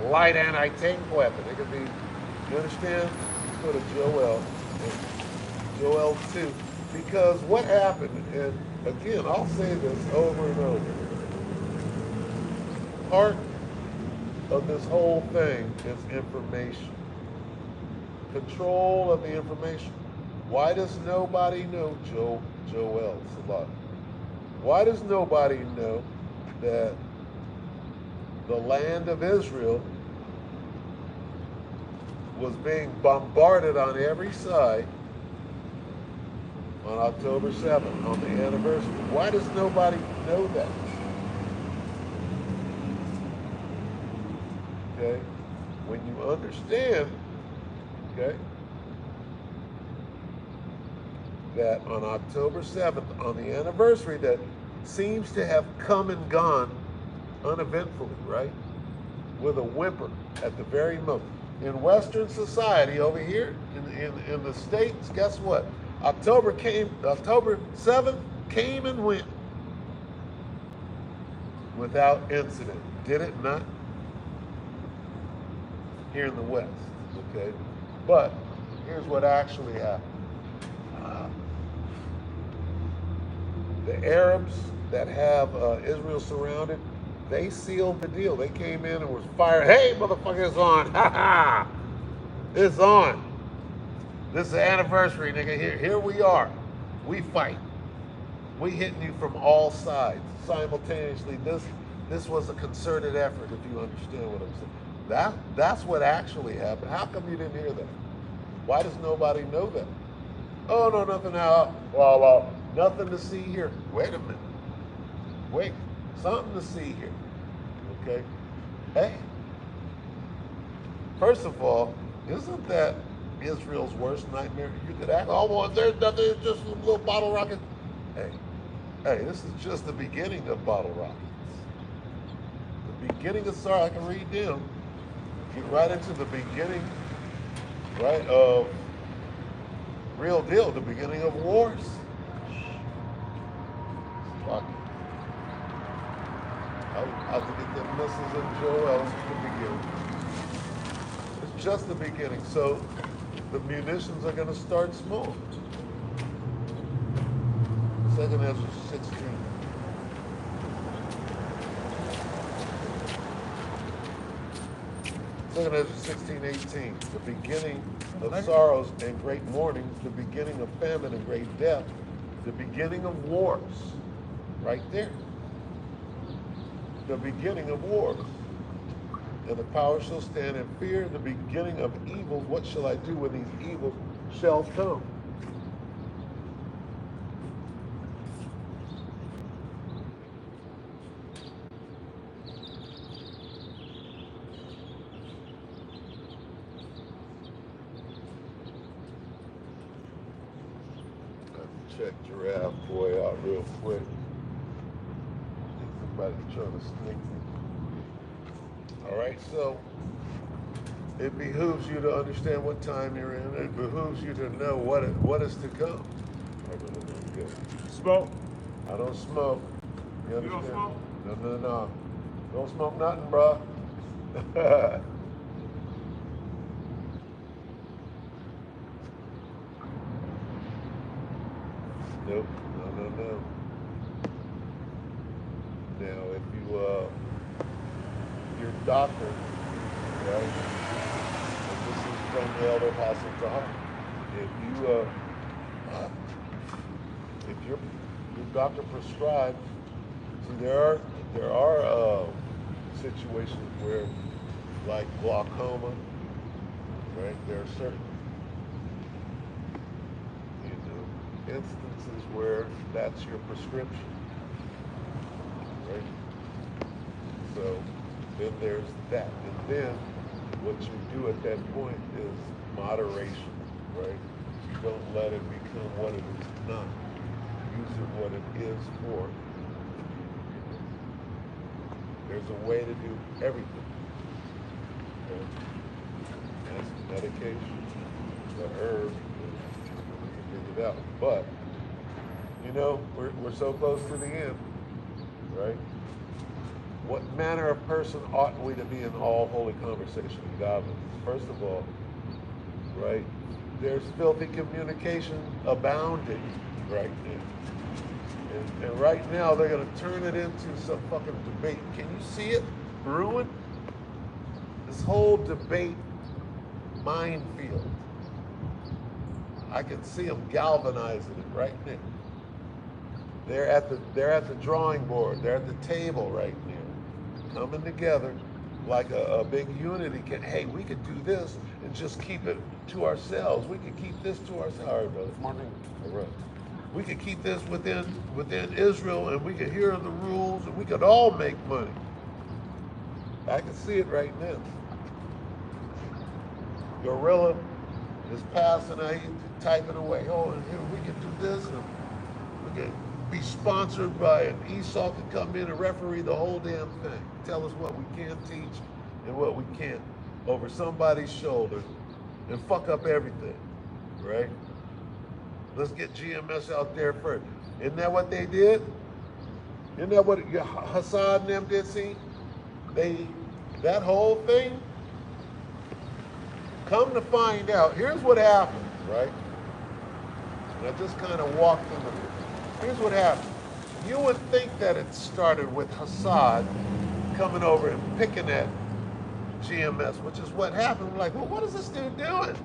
[SPEAKER 3] light anti-tank weapon. It could be, you understand? Let's go to Joel, Joel 2. Because what happened, and again, I'll say this over and over. Part of this whole thing is information. Control of the information. Why does nobody know Joel Salat? Why does nobody know that the land of Israel was being bombarded on every side on October 7th, on the anniversary? Why does nobody know that? Okay? When you understand, okay, that on October 7th, on the anniversary that seems to have come and gone uneventfully, right? With a whimper at the very most. In Western society over here, in the States, guess what? October 7th came and went without incident. Did it not? Here in the West, okay? But here's what actually happened. The Arabs that have Israel surrounded, they sealed the deal. They came in and was firing. Hey, motherfucker, it's on. Ha ha. It's on. This is the anniversary, nigga. Here we are. We fight. We hitting you from all sides simultaneously. This was a concerted effort, if you understand what I'm saying. That's what actually happened. How come you didn't hear that? Why does nobody know that? Oh no, nothing now. Well, nothing to see here. Wait a minute. Wait, something to see here. Okay. Hey. First of all, isn't that Israel's worst nightmare? You could act, oh, well, there's nothing, it's just a little bottle rocket. Hey, this is just the beginning of bottle rockets. The beginning of, sorry, I can read them. Get right into the beginning, right, of real deal, the beginning of wars. Fuck. I'll get the missiles in Joel at the beginning. It's just the beginning. So the munitions are going to start small. 2nd Ezra 16. Second Ezra 16:18. The beginning of sorrows and great mourning, the beginning of famine and great death, the beginning of wars. Right there. The beginning of wars. And the power shall stand in fear, the beginning of evils. What shall I do when these evils shall come? Check Giraffe Boy out real quick. I think somebody's trying to sneak me. All right, so it behooves you to understand what time you're in. It behooves you to know what is to come. I really don't get it.
[SPEAKER 5] Smoke?
[SPEAKER 3] I don't smoke. You
[SPEAKER 5] You don't
[SPEAKER 3] understand?
[SPEAKER 5] smoke?
[SPEAKER 3] No. Don't smoke nothing, bro. Nope. No. Now, if your doctor, right? And this is from the Elder Apostle Tahar. If your doctor prescribes, see, there are situations where, like glaucoma, right? There are certain instances where that's your prescription, right? So then there's that. And then what you do at that point is moderation, right? You don't let it become what it is not. Use it what it is for. There's a way to do everything. Okay? That's medication, the herb, we can figure it out. But, you know, we're so close to the end, right? What manner of person ought we to be in all holy conversation and godliness? First of all, right, there's filthy communication abounding right now. And right now they're going to turn it into some fucking debate. Can you see it brewing? This whole debate minefield. I can see them galvanizing it right now. They're at the drawing board. They're at the table right now, coming together like a big unity. Hey, we could do this and just keep it to ourselves. We could keep this to ourselves. All right, brother. Morning. All right. We could keep this within Israel, and we could hear the rules, and we could all make money. I can see it right now. Gorilla is passing out, typing away. Oh, and here we can do this, and we can be sponsored by an Esau could come in and referee the whole damn thing. Tell us what we can teach and what we can't over somebody's shoulder and fuck up everything, right? Let's get GMS out there first. Isn't that what they did? Isn't that what Hassan and them did? See, that whole thing. Come to find out, here's what happened, right? And I just kind of walked into this. Here's what happened. You would think that it started with Hassad coming over and picking at GMS, which is what happened. We're like, well, what is this dude doing?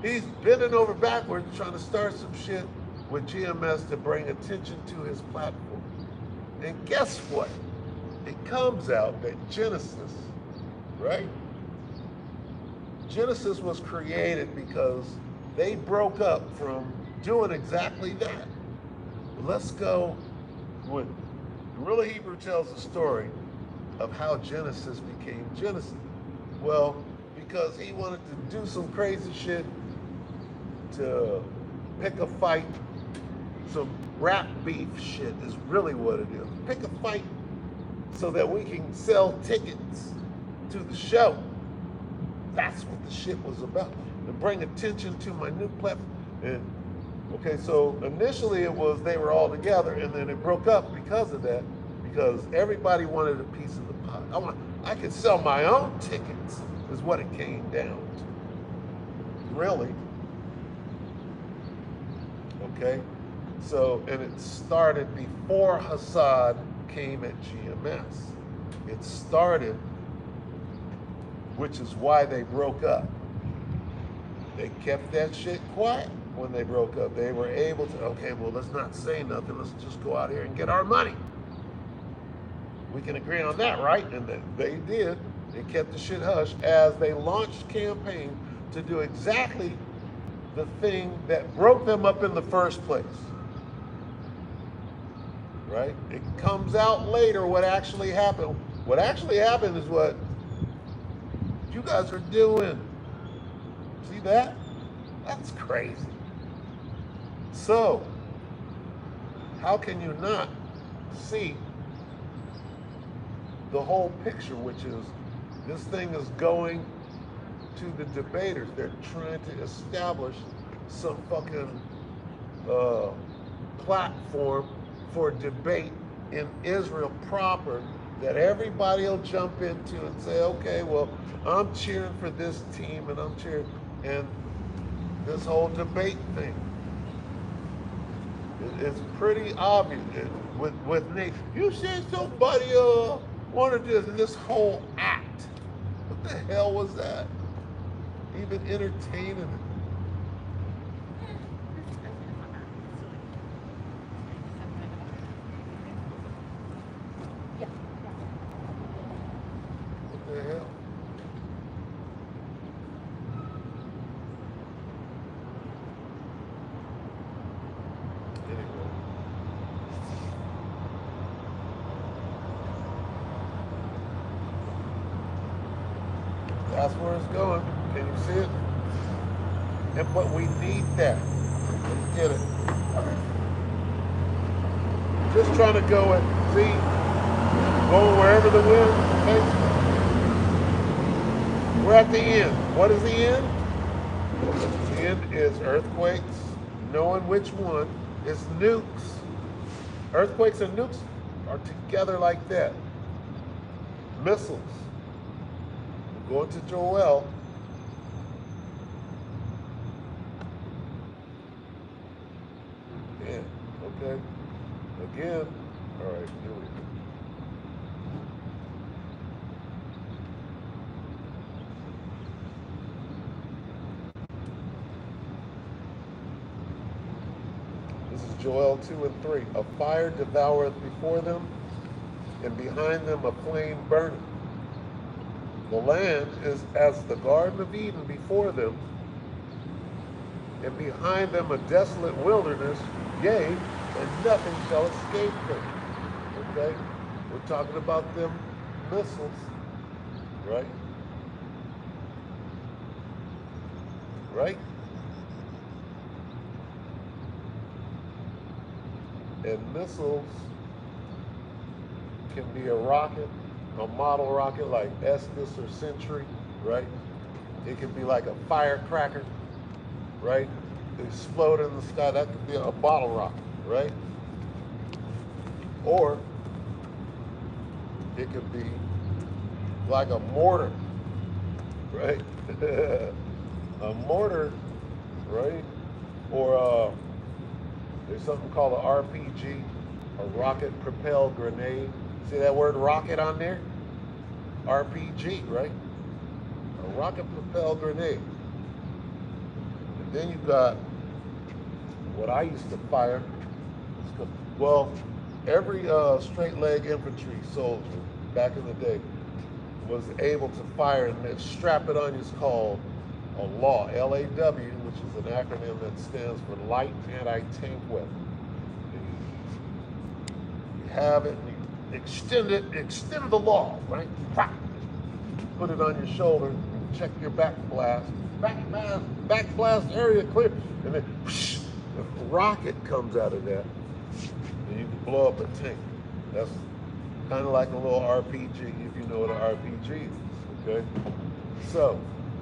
[SPEAKER 3] He's bending over backwards trying to start some shit with GMS to bring attention to his platform. And guess what? It comes out that Genesis, right? Genesis was created because they broke up from doing exactly that. Let's go with Gorilla Hebrew tells the story of how Genesis became Genesis. Well, because he wanted to do some crazy shit to pick a fight, some rap beef shit is really what it is. Pick a fight so that we can sell tickets to the show. That's what the shit was about. To bring attention to my new platform. And okay, so initially it was they were all together, and then it broke up because of that, because everybody wanted a piece of the pie. I could sell my own tickets, is what it came down to. Really. Okay? So, and it started before Hassad came at GMS. It started, which is why they broke up. They kept that shit quiet when they broke up. They were able to, okay, well, let's not say nothing. Let's just go out here and get our money. We can agree on that, right? And they did. They kept the shit hush as they launched campaign to do exactly the thing that broke them up in the first place. Right? It comes out later what actually happened. What actually happened is what you guys are doing. See that? That's crazy. So, how can you not see the whole picture, which is this thing is going to the debaters. They're trying to establish some fucking platform for debate in Israel proper that everybody will jump into and say, okay, well, I'm cheering for this team and I'm cheering, and this whole debate thing. It's pretty obvious with Nate. You said somebody wanted this whole act. What the hell was that? Even entertaining it. What the hell? Anyway. That's where it's going. Can you see it? But we need that. Let's get it. Just trying to go and see. Going wherever the wind takes me. We're at the end. What is the end? The end is earthquakes, knowing which one is nukes. Earthquakes and nukes are together like that. Missiles. We're going to Joel. Yeah, okay. Again. All right, here we go. This is Joel 2 and 3. A fire devoureth before them, and behind them a flame burneth. The land is as the Garden of Eden before them, and behind them a desolate wilderness, yea, and nothing shall escape them. Okay? We're talking about them missiles, right? Right? And missiles can be a rocket, a model rocket like Estes or Century, right? It can be like a firecracker, right? They explode in the sky. That could be a bottle rocket, right? Or it could be like a mortar, right? A mortar, right? Or there's something called an RPG, a rocket propelled grenade. See that word rocket on there? RPG, right? A rocket propelled grenade. And then you got what I used to fire. Well, every straight leg infantry soldier back in the day was able to fire, and then strap it on you is called a LAW, L-A-W, which is an acronym that stands for Light Anti-Tank Weapon. You have it, and you extend the LAW, right? Put it on your shoulder, check your back blast area clear, and then whoosh, a rocket comes out of that, and you can blow up a tank. That's kind of like a little RPG, if you know what an RPG is, okay? So,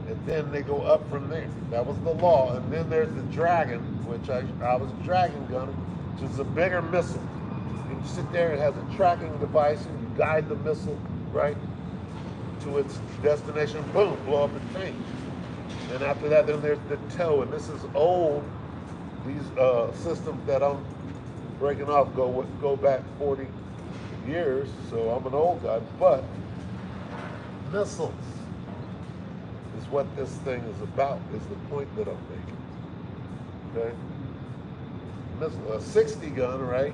[SPEAKER 3] and then they go up from there. That was the LAW. And then there's the Dragon, which I was a Dragon gunner, which is a bigger missile. You sit there, it has a tracking device, and you guide the missile, right, to its destination, boom, blow up a tank. And after that, then there's the TOW, and this is old. These systems that I'm breaking off go back 40 years, so I'm an old guy, but missiles is what this thing is about, is the point that I'm making. Okay? Missile, a 60 gun, right?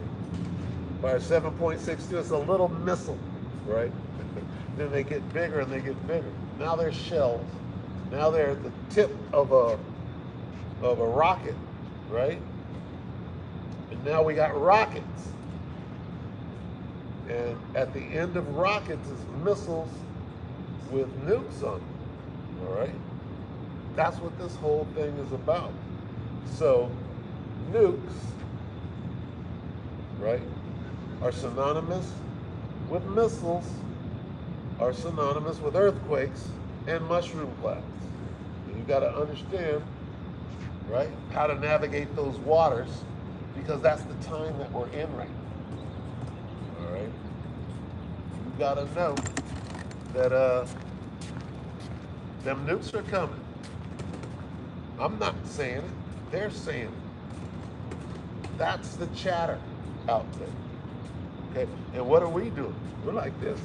[SPEAKER 3] By a 7.62, it's a little missile, right? Then they get bigger and they get bigger. Now they're shells. Now they're at the tip of a rocket, right? And now we got rockets. And at the end of rockets is missiles with nukes on them, all right? That's what this whole thing is about. So nukes, right, are synonymous with missiles, are synonymous with earthquakes and mushroom clouds. And you got to understand, right, how to navigate those waters, because that's the time that we're in right now. All right? You got to know that them nukes are coming. I'm not saying it. They're saying it. That's the chatter out there. Okay? And what are we doing? We're like this.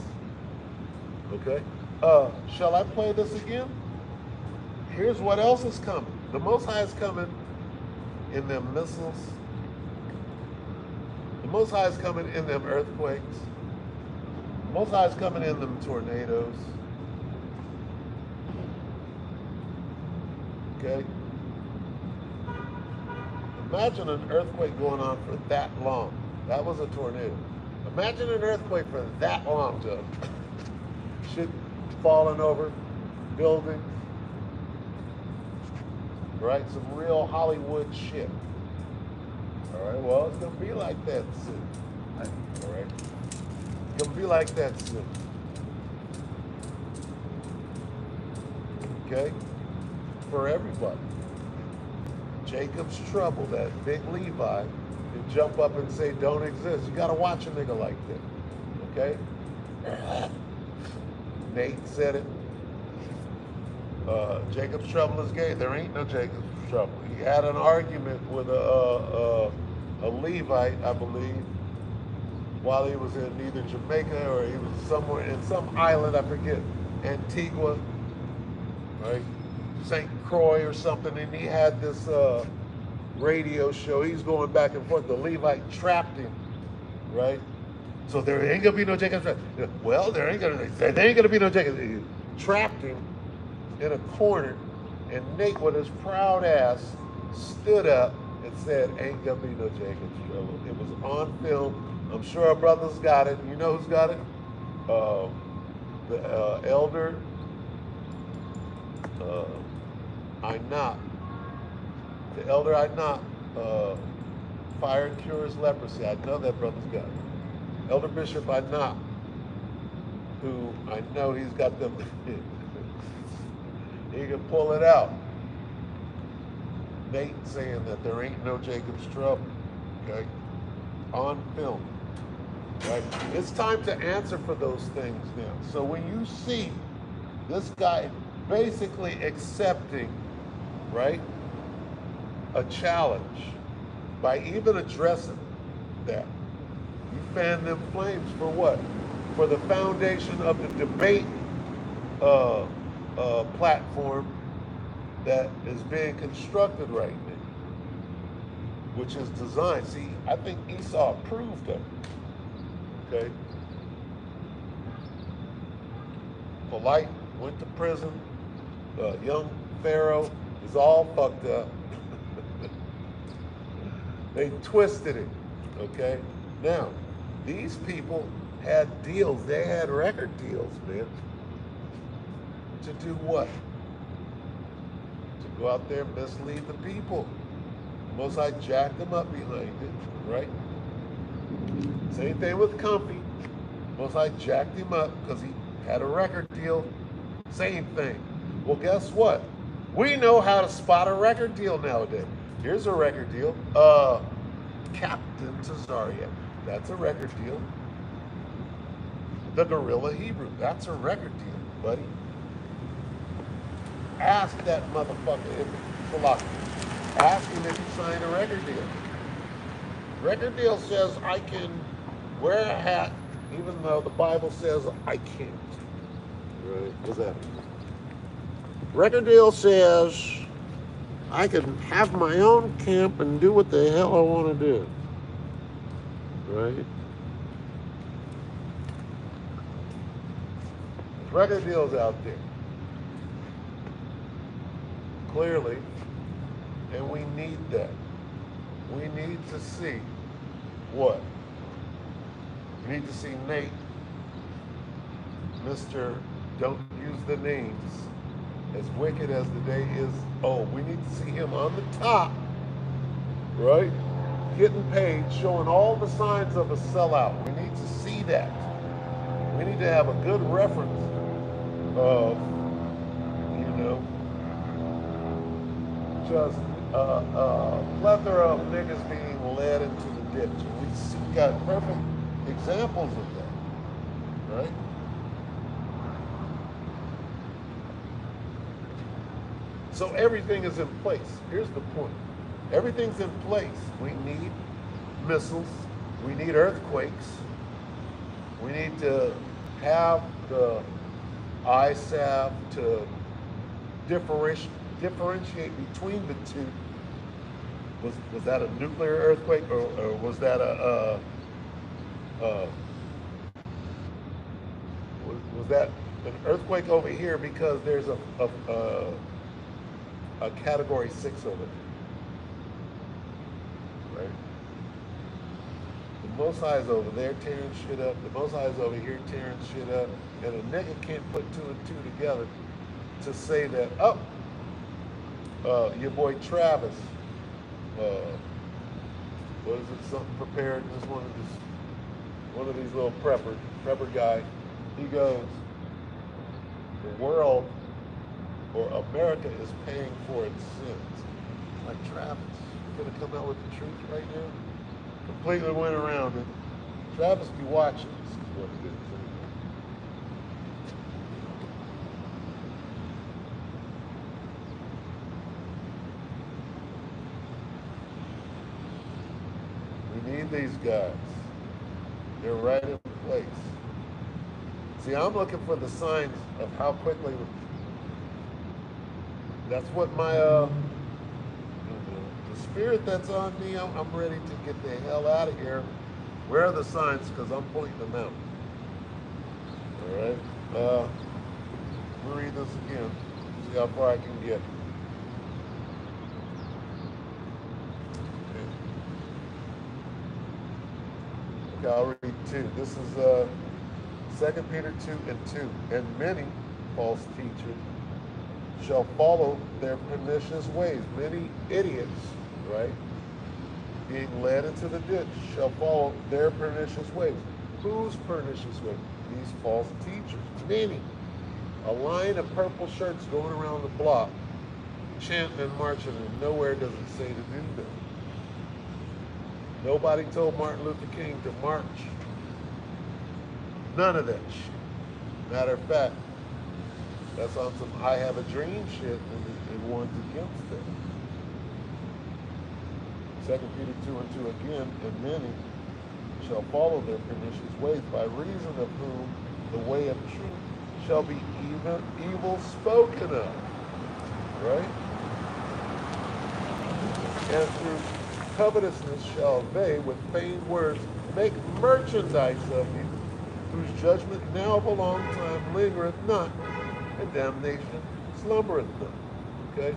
[SPEAKER 3] Okay? Shall I play this again? Here's what else is coming. The Most High is coming in them missiles. The Most High is coming in them earthquakes. The Most High is coming in them tornadoes. Okay? Imagine an earthquake going on for that long. That was a tornado. Imagine an earthquake for that long, Joe. Shit falling over, buildings. Right? Some real Hollywood shit. All right, well, it's going to be like that soon. All right? Gonna be like that soon. Okay? For everybody. Jacob's trouble, that big Levi, can jump up and say don't exist. You gotta watch a nigga like that. Okay? Nate said it. Jacob's trouble is gay. There ain't no Jacob's trouble. He had an argument with a Levite, I believe, while he was in either Jamaica or he was somewhere in some island, I forget, Antigua, right? St. Croix or something, and he had this radio show. He's going back and forth. The Levite trapped him, right? So there ain't gonna be no Jacob's trouble. Well, there ain't gonna be no Jacob's. He trapped him in a corner, and Nate, with his proud ass, stood up and said, ain't gonna be no Jacob's trouble. It was on film. I'm sure our brothers got it. You know who's got it? The elder Einat. The elder Einat, fire cures leprosy. I know that brother's got it. Elder Bishop Einat, who I know he's got them. He can pull it out. Nate saying that there ain't no Jacob's trouble, okay? On film, right? It's time to answer for those things now. So when you see this guy basically accepting, right, a challenge by even addressing that, you fan them flames for what? For the foundation of the debate platform that is being constructed right now, which is designed. See, I think Esau approved of it. Okay? Polite went to prison. Young Pharaoh is all fucked up. They twisted it. Okay? Now, these people had deals. They had record deals, man. To do what? To go out there and mislead the people. Most High jacked them up behind it, right? Same thing with Comfy. Most High jacked him up because he had a record deal. Same thing. Well, guess what? We know how to spot a record deal nowadays. Here's a record deal. Captain Tazaria. That's a record deal. The Gorilla Hebrew. That's a record deal, buddy. Ask that motherfucker ask him if he signed a record deal. Record deal says I can wear a hat even though the Bible says I can't. Right? What's that? Record deal says I can have my own camp and do what the hell I want to do. Right? There's record deals out there. Clearly, and we need that. We need to see what? We need to see Nate, Mr. Don't use the names, as wicked as the day is. Oh, we need to see him on the top, right? Getting paid, showing all the signs of a sellout. We need to see that. We need to have a good reference of, just a plethora of niggas being led into the ditch. And we got perfect examples of that, right? So everything is in place. Here's the point. Everything's in place. We need missiles. We need earthquakes. We need to have the ISAF to differentiate between the two. Was that a nuclear earthquake or was that was that an earthquake over here because there's a category 6 over there, right? The Most High is over there tearing shit up. The Most High is over here tearing shit up, and a nigga can't put 2 and 2 together to say that, your boy Travis, what is it? Something preparedness. One of these little preppers prepper guy. He goes, the world or America is paying for its sins. Like Travis, you gonna come out with the truth right now? Completely went around it. Travis be watching. This is what it is. We need these guys. They're right in place. See, I'm looking for the signs of how quickly. That's what my the spirit that's on me. I'm ready to get the hell out of here. Where are the signs? Because I'm pointing them out. All right. We'll read this again. See how far I can get. Okay, I'll read 2. This is 2 Peter 2:2. And many false teachers shall follow their pernicious ways. Many idiots, right, being led into the ditch, shall follow their pernicious ways. Whose pernicious ways? These false teachers. Many. A line of purple shirts going around the block, chanting and marching, and nowhere does it say to do that. Nobody told Martin Luther King to march. None of that shit. Matter of fact, that's on some I have a dream shit, and it warns against it. 2 Peter 2:2 again, and many shall follow their pernicious ways, by reason of whom the way of truth shall be evil spoken of. Right? And through covetousness shall they, with feigned words, make merchandise of you, whose judgment now of a long time lingereth not, and damnation slumbereth not. Okay?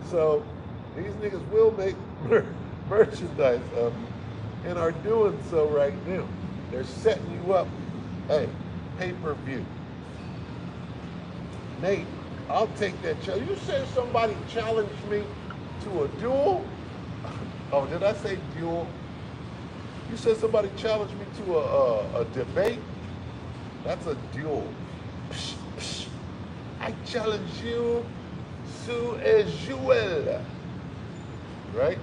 [SPEAKER 3] So these niggas will make merchandise of you and are doing so right now. They're setting you up. Hey, pay-per-view. Nate, I'll take that challenge. You said somebody challenged me to a duel? Oh, did I say duel? You said somebody challenged me to a debate? That's a duel. Psh, psh. I challenge you to a duel. Right?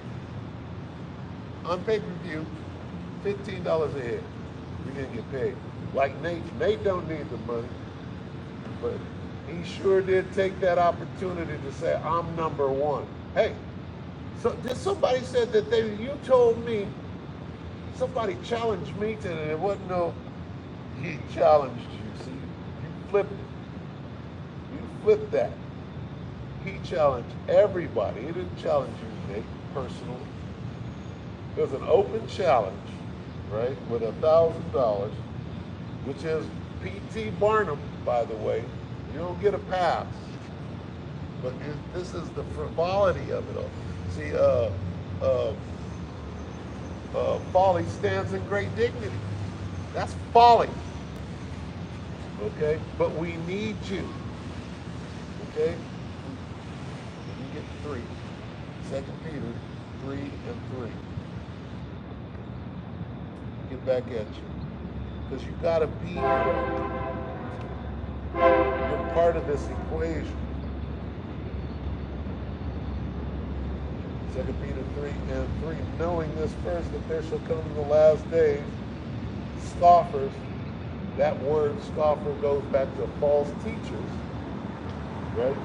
[SPEAKER 3] On pay-per-view, $15 a head. You're gonna get paid. Like Nate. Nate don't need the money, but he sure did take that opportunity to say, I'm number one. Hey, so somebody said that you told me, somebody challenged me to, and it wasn't no, he challenged you. See, you flipped it. You flipped that. He challenged everybody. He didn't challenge you, Nate, personally. It was an open challenge, right, with $1,000, which is P.T. Barnum, by the way. You don't get a pass. But this is the frivolity of it all. See, folly stands in great dignity. That's folly. Okay? But we need you. Okay? You get 3. 2 Peter 3:3. Get back at you. Because you got to be here. You're part of this equation. 2 Peter 3:3, knowing this first, that there shall come in the last days scoffers. That word scoffer goes back to false teachers, right?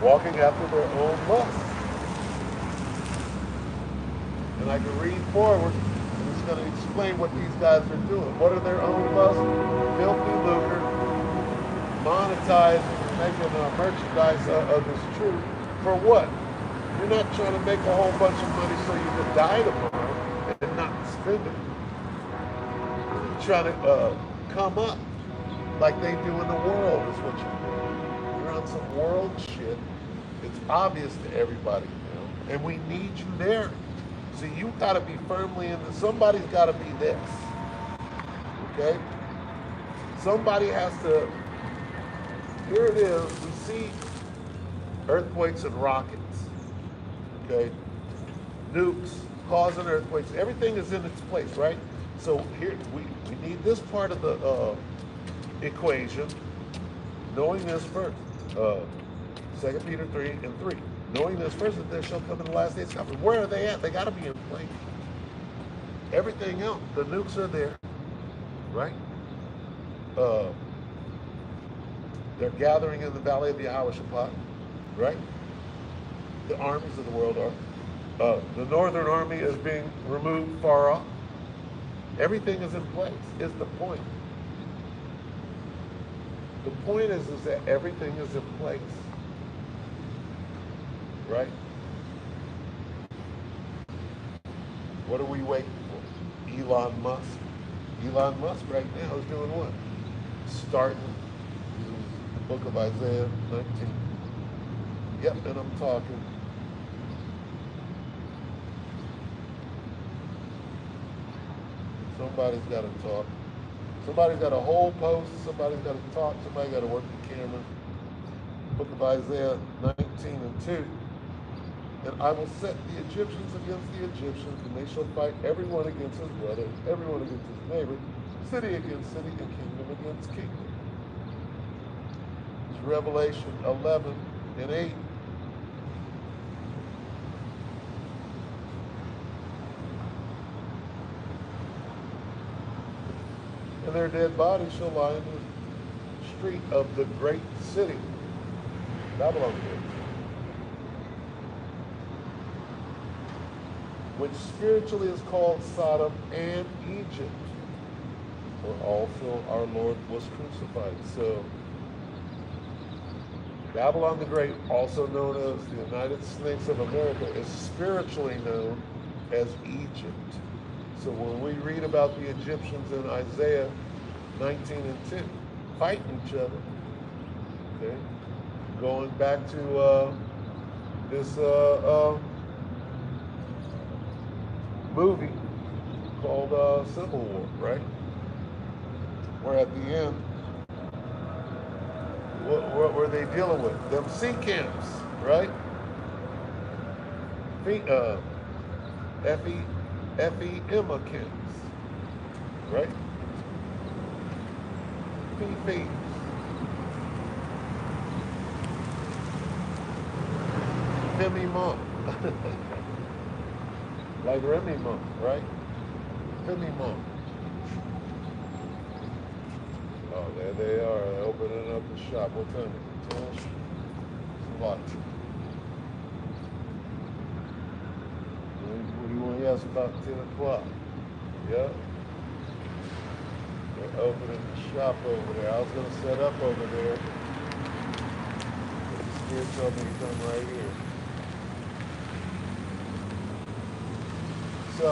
[SPEAKER 3] Walking after their own lusts. And I can read forward, and it's going to explain what these guys are doing. What are their own lusts? Filthy lucre, monetizing, making merchandise of this truth. For what? You're not trying to make a whole bunch of money so you can die tomorrow and not spend it. You're trying to come up like they do in the world is what you're doing. You're on some world shit. It's obvious to everybody now. And we need you there. See, you got to be firmly in this. Somebody's got to be this. Okay? Somebody has to. Here it is. We see earthquakes and rockets. Okay? Nukes causing earthquakes. Everything is in its place, right? So here we need this part of the equation, knowing this first. 2 Peter 3 and 3. Knowing this first, that there shall come in the last days coming. Where are they at? They got to be in place. Everything else, the nukes are there, right? They're gathering in the valley of Yehoshaphat, right? The armies of the world are. The northern army is being removed far off. Everything is in place, is the point. The point is that everything is in place, right? What are we waiting for? Elon Musk. Elon Musk right now is doing what? Starting the book of Isaiah 19. Yep, and I'm talking. Somebody's got to talk. Somebody's got a whole post. Somebody's got to talk. Somebody got to work the camera. Book of Isaiah 19 and 2. And I will set the Egyptians against the Egyptians, and they shall fight everyone against his brother, everyone against his neighbor, city against city, and kingdom against kingdom. It's Revelation 11 and 8. And their dead bodies shall lie in the street of the great city, Babylon, which spiritually is called Sodom and Egypt, where also our Lord was crucified. So Babylon the Great, also known as the United States of America, is spiritually known as Egypt. So when we read about the Egyptians in Isaiah 19 and 2, fighting each other, okay, going back to this movie called Civil War, right? Where at the end, what were they dealing with? Them sea camps, right? FEMA camps, right? FEMA. Femi-Mont. Like Remy Mont, right? Femi-Mont. Oh, there they are. They're opening up the shop. What time is it? 12? It's a lot. What do you want to ask about 10 o'clock? Yeah? They're opening the shop over there. I was going to set up over there. But the Spirit told me to come right here. So,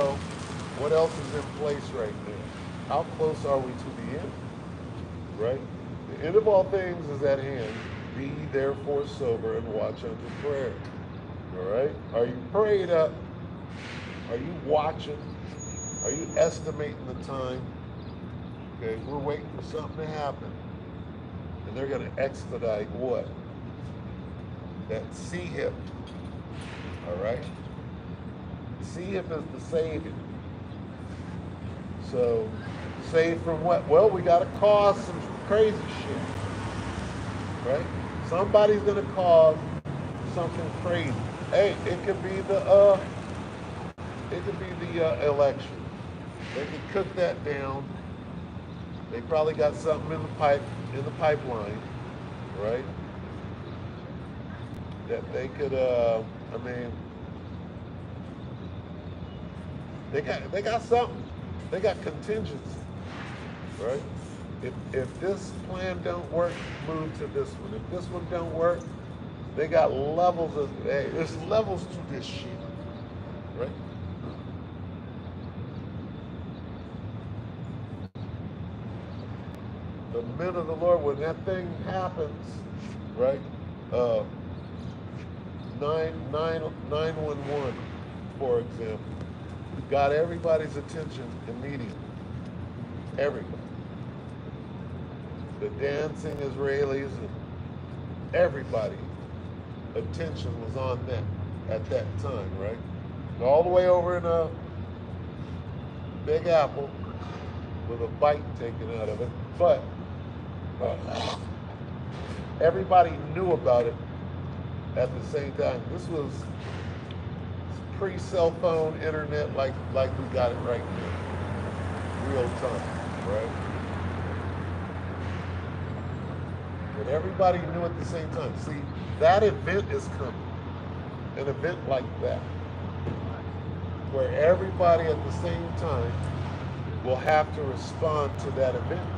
[SPEAKER 3] what else is in place right now? How close are we to the end? Right? The end of all things is at hand. Be therefore sober and watch unto prayer. All right? Are you prayed up? Are you watching? Are you estimating the time? Okay, we're waiting for something to happen. And they're going to expedite what? That C-hip. All right? C-hip is the Savior. So, saved from what? Well, we got to cause some crazy shit. Right? Somebody's going to cause something crazy. Hey, it could be the election. They could cook that down. They probably got something in the pipeline, right? That they could they got something. They got contingency, right? If this plan don't work, move to this one. If this one don't work, they got levels of, hey, there's levels to this shit, right? The men of the Lord, when that thing happens, right? 911, for example, got everybody's attention immediately. Everybody. The dancing Israelis and everybody, attention was on them at that time, right? All the way over in Big Apple, with a bite taken out of it. But everybody knew about it at the same time. This was pre-cell phone internet like we got it right now, real time, right? And everybody knew at the same time. See, that event is coming. An event like that, where everybody at the same time will have to respond to that event.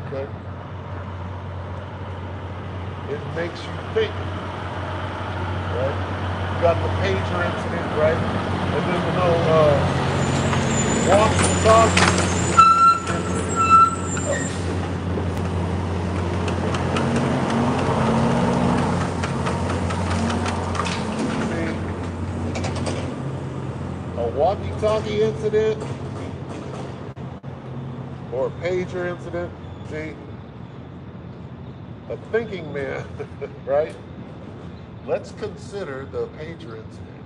[SPEAKER 3] Okay? It makes you think, right? You got the pager incident, right? And then the walk and talk. Walkie-talkie incident or a pager incident. See, a thinking man, right? Let's consider the pager incident.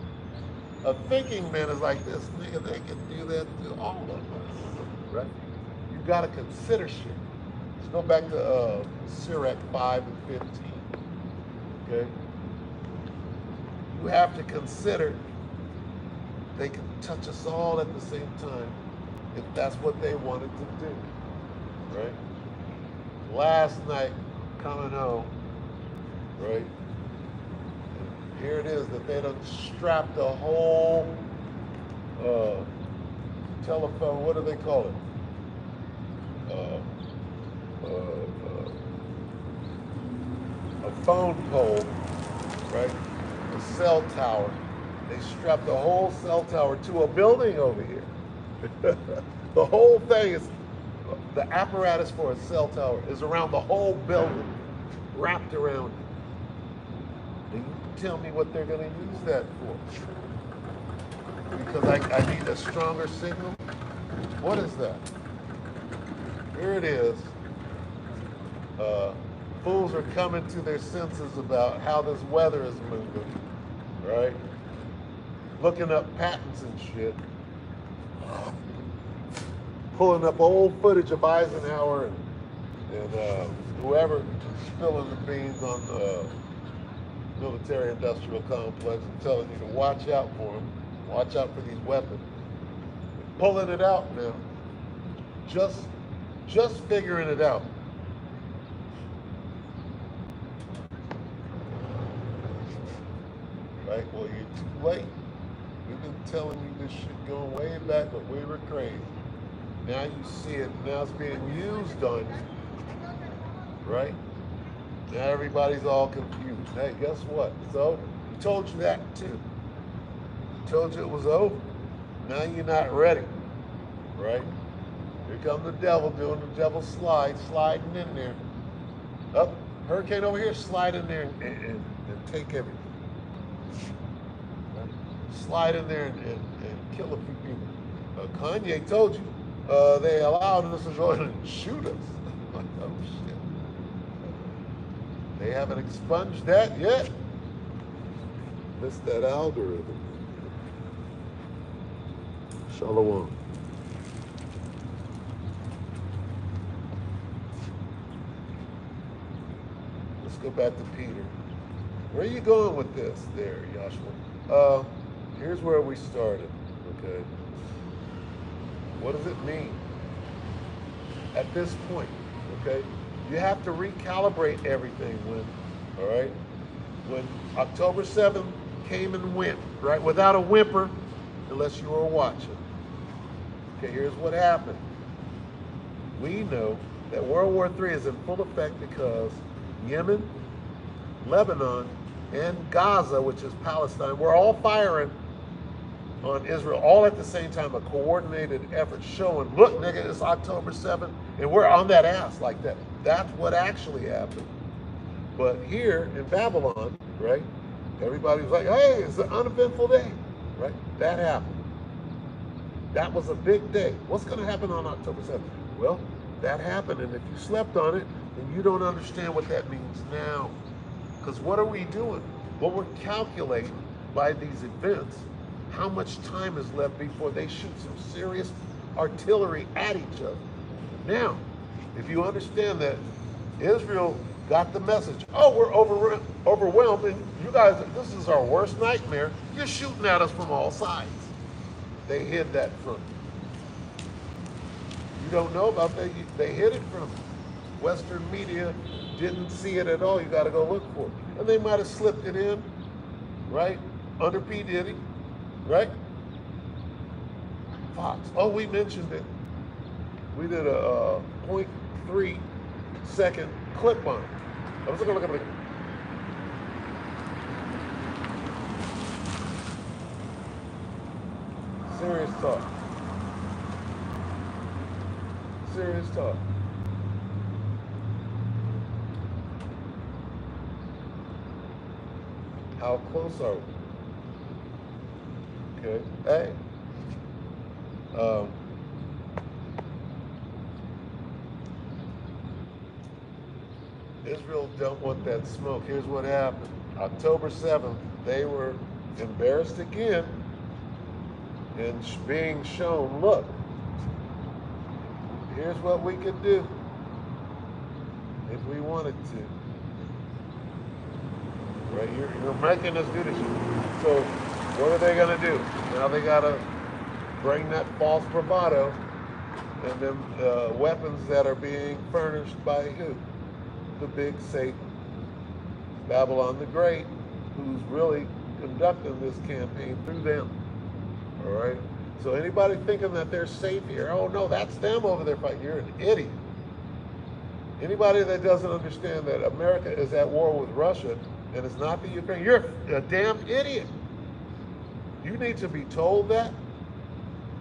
[SPEAKER 3] A thinking man is like this, nigga, they can do that to all of us, right? You gotta consider shit. Let's go back to Sirach 5 and 15, okay? You have to consider they can touch us all at the same time if that's what they wanted to do, right? Last night, coming home, right? Here it is that they done strapped the whole telephone, what do they call it? A phone pole, right? A cell tower. They strapped the whole cell tower to a building over here. The whole thing is, the apparatus for a cell tower is around the whole building, wrapped around it. And you tell me what they're going to use that for. Because I need a stronger signal? What is that? Here it is. Fools are coming to their senses about how this weather is moving, right? Looking up patents and shit, pulling up old footage of Eisenhower and whoever spilling the beans on the military-industrial complex and telling you to watch out for them, watch out for these weapons. Pulling it out now, just figuring it out. Right? Well, you're too late. We've been telling you this shit going way back, but we were crazy. Now you see it, now it's being used on you, right? Now everybody's all confused. Hey, guess what? It's over. We told you that too. We told you it was over. Now you're not ready, right? Here comes the devil doing the devil slide, sliding in there. Up, hurricane over here, slide in there and take everything. Slide in there and kill a few people. Kanye told you they allowed us to go in and shoot us. Like, oh shit. They haven't expunged that yet. Missed that algorithm. Shalom. Let's go back to Peter. Where are you going with this there, Joshua? Here's where we started, okay? What does it mean at this point, okay? You have to recalibrate everything when, all right? When October 7th came and went, right? Without a whimper, unless you were watching. Okay, here's what happened. We know that World War III is in full effect because Yemen, Lebanon, and Gaza, which is Palestine, we're all firing on Israel all at the same time, a coordinated effort showing, look, nigga, it's October 7th, and we're on that ass like that. That's what actually happened. But here in Babylon, right, everybody was like, hey, it's an uneventful day, right? That happened. That was a big day. What's going to happen on October 7th? Well, that happened, and if you slept on it, then you don't understand what that means now. Because what are we doing? Well, we're calculating by these events how much time is left before they shoot some serious artillery at each other. Now, if you understand that Israel got the message, oh, we're overwhelmed, and you guys, this is our worst nightmare. You're shooting at us from all sides. They hid that from you. You don't know about that. They hid it from you. Western media didn't see it at all. You got to go look for it. And they might have slipped it in, right? Under P. Diddy, right? Fox. Oh, we mentioned it. We did a 0.3 second clip on it. I was looking at it. Serious talk. Serious talk. How close are we? Okay. Hey. Israel don't want that smoke. Here's what happened. October 7th, they were embarrassed again and being shown, look, here's what we could do if we wanted to. Right? You're making us do this. So what are they going to do? Now they got to bring that false bravado and them weapons that are being furnished by who? The big Satan, Babylon the Great, who's really conducting this campaign through them. All right? So anybody thinking that they're safe here, oh no, that's them over there fighting, you're an idiot. Anybody that doesn't understand that America is at war with Russia and it's not the Ukraine, you're a damn idiot. You need to be told that.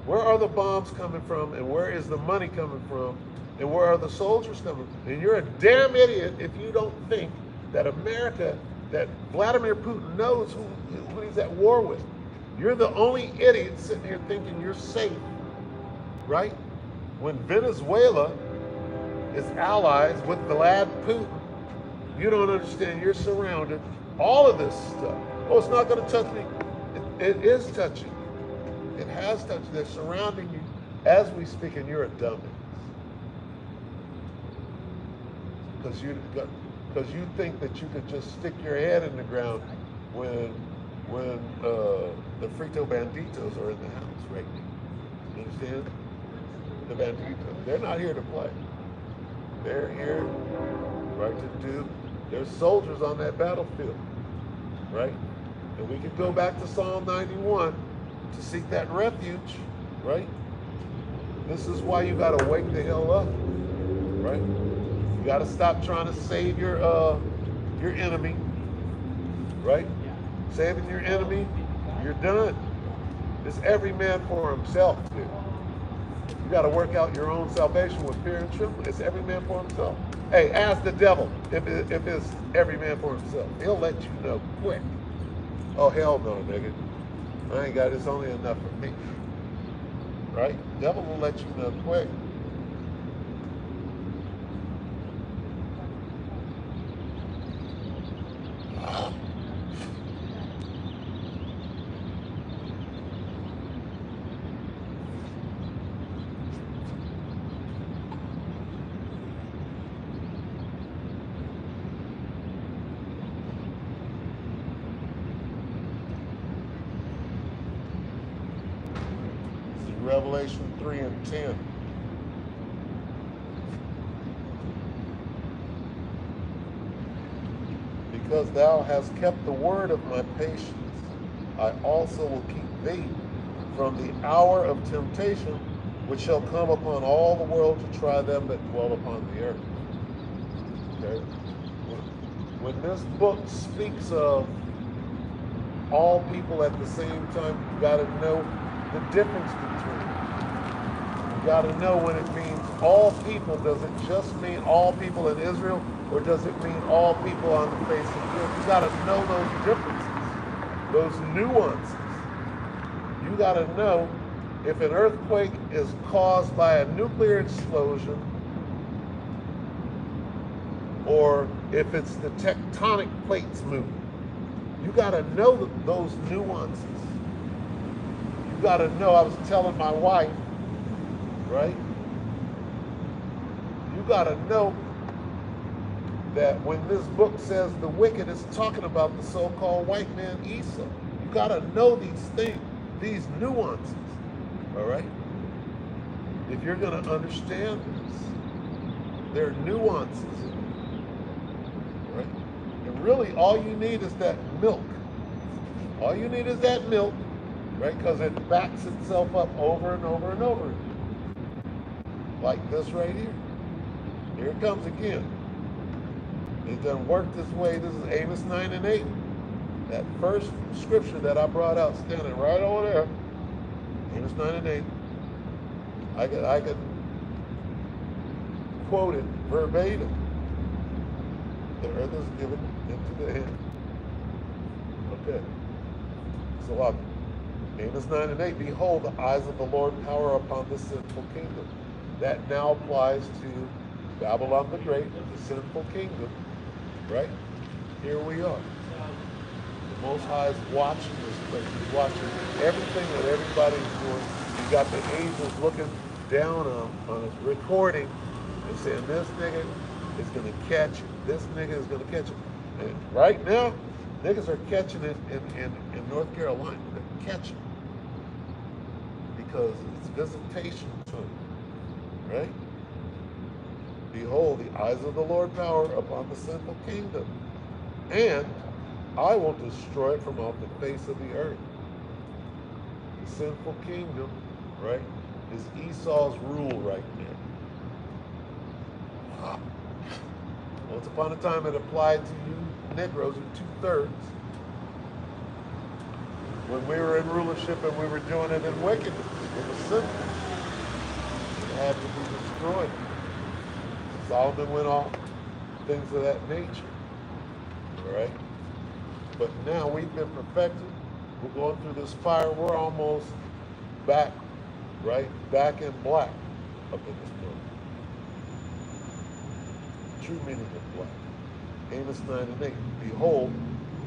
[SPEAKER 3] Where are the bombs coming from and where is the money coming from? And where are the soldiers coming from? And you're a damn idiot if you don't think that America, that Vladimir Putin knows who he's at war with. You're the only idiot sitting here thinking you're safe, right? When Venezuela is allies with Vlad Putin, you don't understand, you're surrounded. All of this stuff. Oh, it's not going to touch me. It is touching you. It has touched you. They're surrounding you as we speak, and you're a dummy. Because you think that you could just stick your head in the ground when the Frito Banditos are in the house right now. You understand? The Banditos. They're not here to play. They're here, right, to do. There's soldiers on that battlefield, right? And we could go back to Psalm 91 to seek that refuge, right? This is why you got to wake the hell up, right? You got to stop trying to save your enemy, right? Saving your enemy, you're done. It's every man for himself, dude. You got to work out your own salvation with fear and trembling. It's every man for himself. Hey, ask the devil if it's every man for himself. He'll let you know quick. Oh, hell no, nigga. I ain't got it's only enough for me. Right? Devil will let you know quick. Revelation 3 and 10. Because thou hast kept the word of my patience, I also will keep thee from the hour of temptation, which shall come upon all the world to try them that dwell upon the earth. Okay? When this book speaks of all people at the same time, you got to know the difference between them. You got to know when it means all people. Does it just mean all people in Israel, or does it mean all people on the face of the earth? You got to know those differences, those nuances. You got to know if an earthquake is caused by a nuclear explosion, or if it's the tectonic plates moving. You got to know those nuances. You got to know. I was telling my wife right? You got to know that when this book says the wicked, it's talking about the so-called white man Esau. You got to know these things, these nuances, all right? If you're going to understand this, there are nuances in it, right? And really, all you need is that milk. All you need is that milk, right? Because it backs itself up over and over and over again. Like this right here. Here it comes again. It done worked this way. This is Amos 9 and 8. That first scripture that I brought out, standing right over there, Amos 9 and 8. I could quote it verbatim. The earth is given into the hand. Okay. So Amos 9 and 8, behold, the eyes of the Lord power upon the sinful kingdom. That now applies to Babylon the Great, the sinful kingdom, right? Here we are. The Most High is watching this place. He's watching everything that everybody's doing. You got the angels looking down on us, recording and saying, this nigga is going to catch it. This nigga is going to catch it. And right now, niggas are catching it in North Carolina. They're catching it because it's visitation time, right? Behold, the eyes of the Lord power upon the sinful kingdom, and I will destroy it from off the face of the earth. The sinful kingdom, right, is Esau's rule right there. Wow. Once upon a time, it applied to you Negroes in 2/3. When we were in rulership and we were doing it in wickedness, it was sinful. It had to be destroyed. Solomon went off, things of that nature. All right? But now we've been perfected. We're going through this fire. We're almost back, right? Back in black up in this book. True meaning of black. Amos 9 and 8. Behold,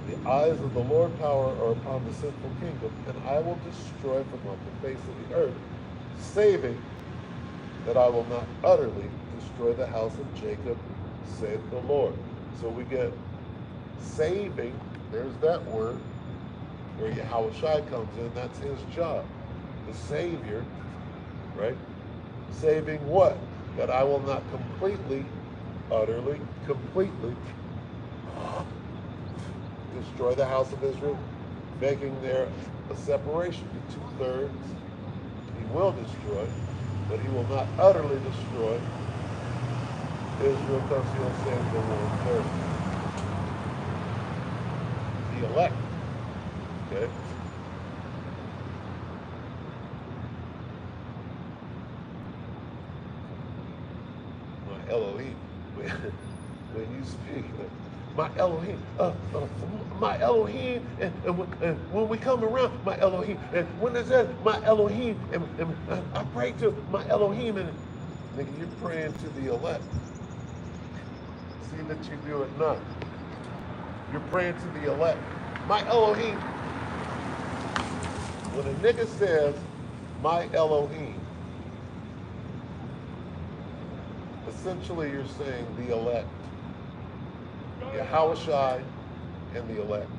[SPEAKER 3] the eyes of the Lord power are upon the sinful kingdom, and I will destroy from off the face of the earth, saving that I will not utterly destroy the house of Jacob, saith the Lord. So we get saving, there's that word, where Yahushua comes in, that's his job. The Savior, right? Saving what? That I will not completely, utterly, completely destroy the house of Israel, making there a separation to 2/3. He will destroy, but he will not utterly destroy Israel, because he'll save the 1/3. The elect. Okay? My Elohim. When you speak, my Elohim, my Elohim, and when we come around, my Elohim, and when it says my Elohim, and I pray to my Elohim, and nigga, you're praying to the elect. See that you do it not. You're praying to the elect. My Elohim. When a nigga says my Elohim, essentially you're saying the elect. Yahushua and the elect.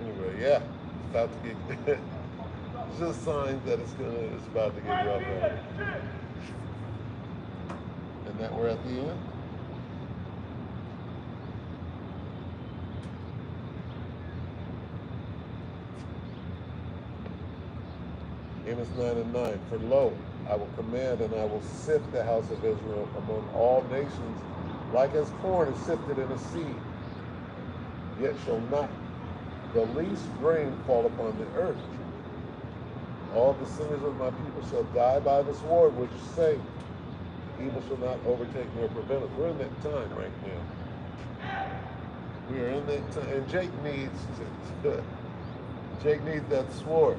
[SPEAKER 3] Anyway, yeah, it's about to get it's just signs that it's about to get rough. And that we're at the end. Amos 9 and 9. For lo, I will command and I will sift the house of Israel among all nations, like as corn is sifted in a sieve. Yet shall not the least grain fall upon the earth. All the sinners of my people shall die by the sword, which say, evil shall not overtake nor prevent us. We're in that time right now. We are in that time, and Jake needs Jake needs that sword.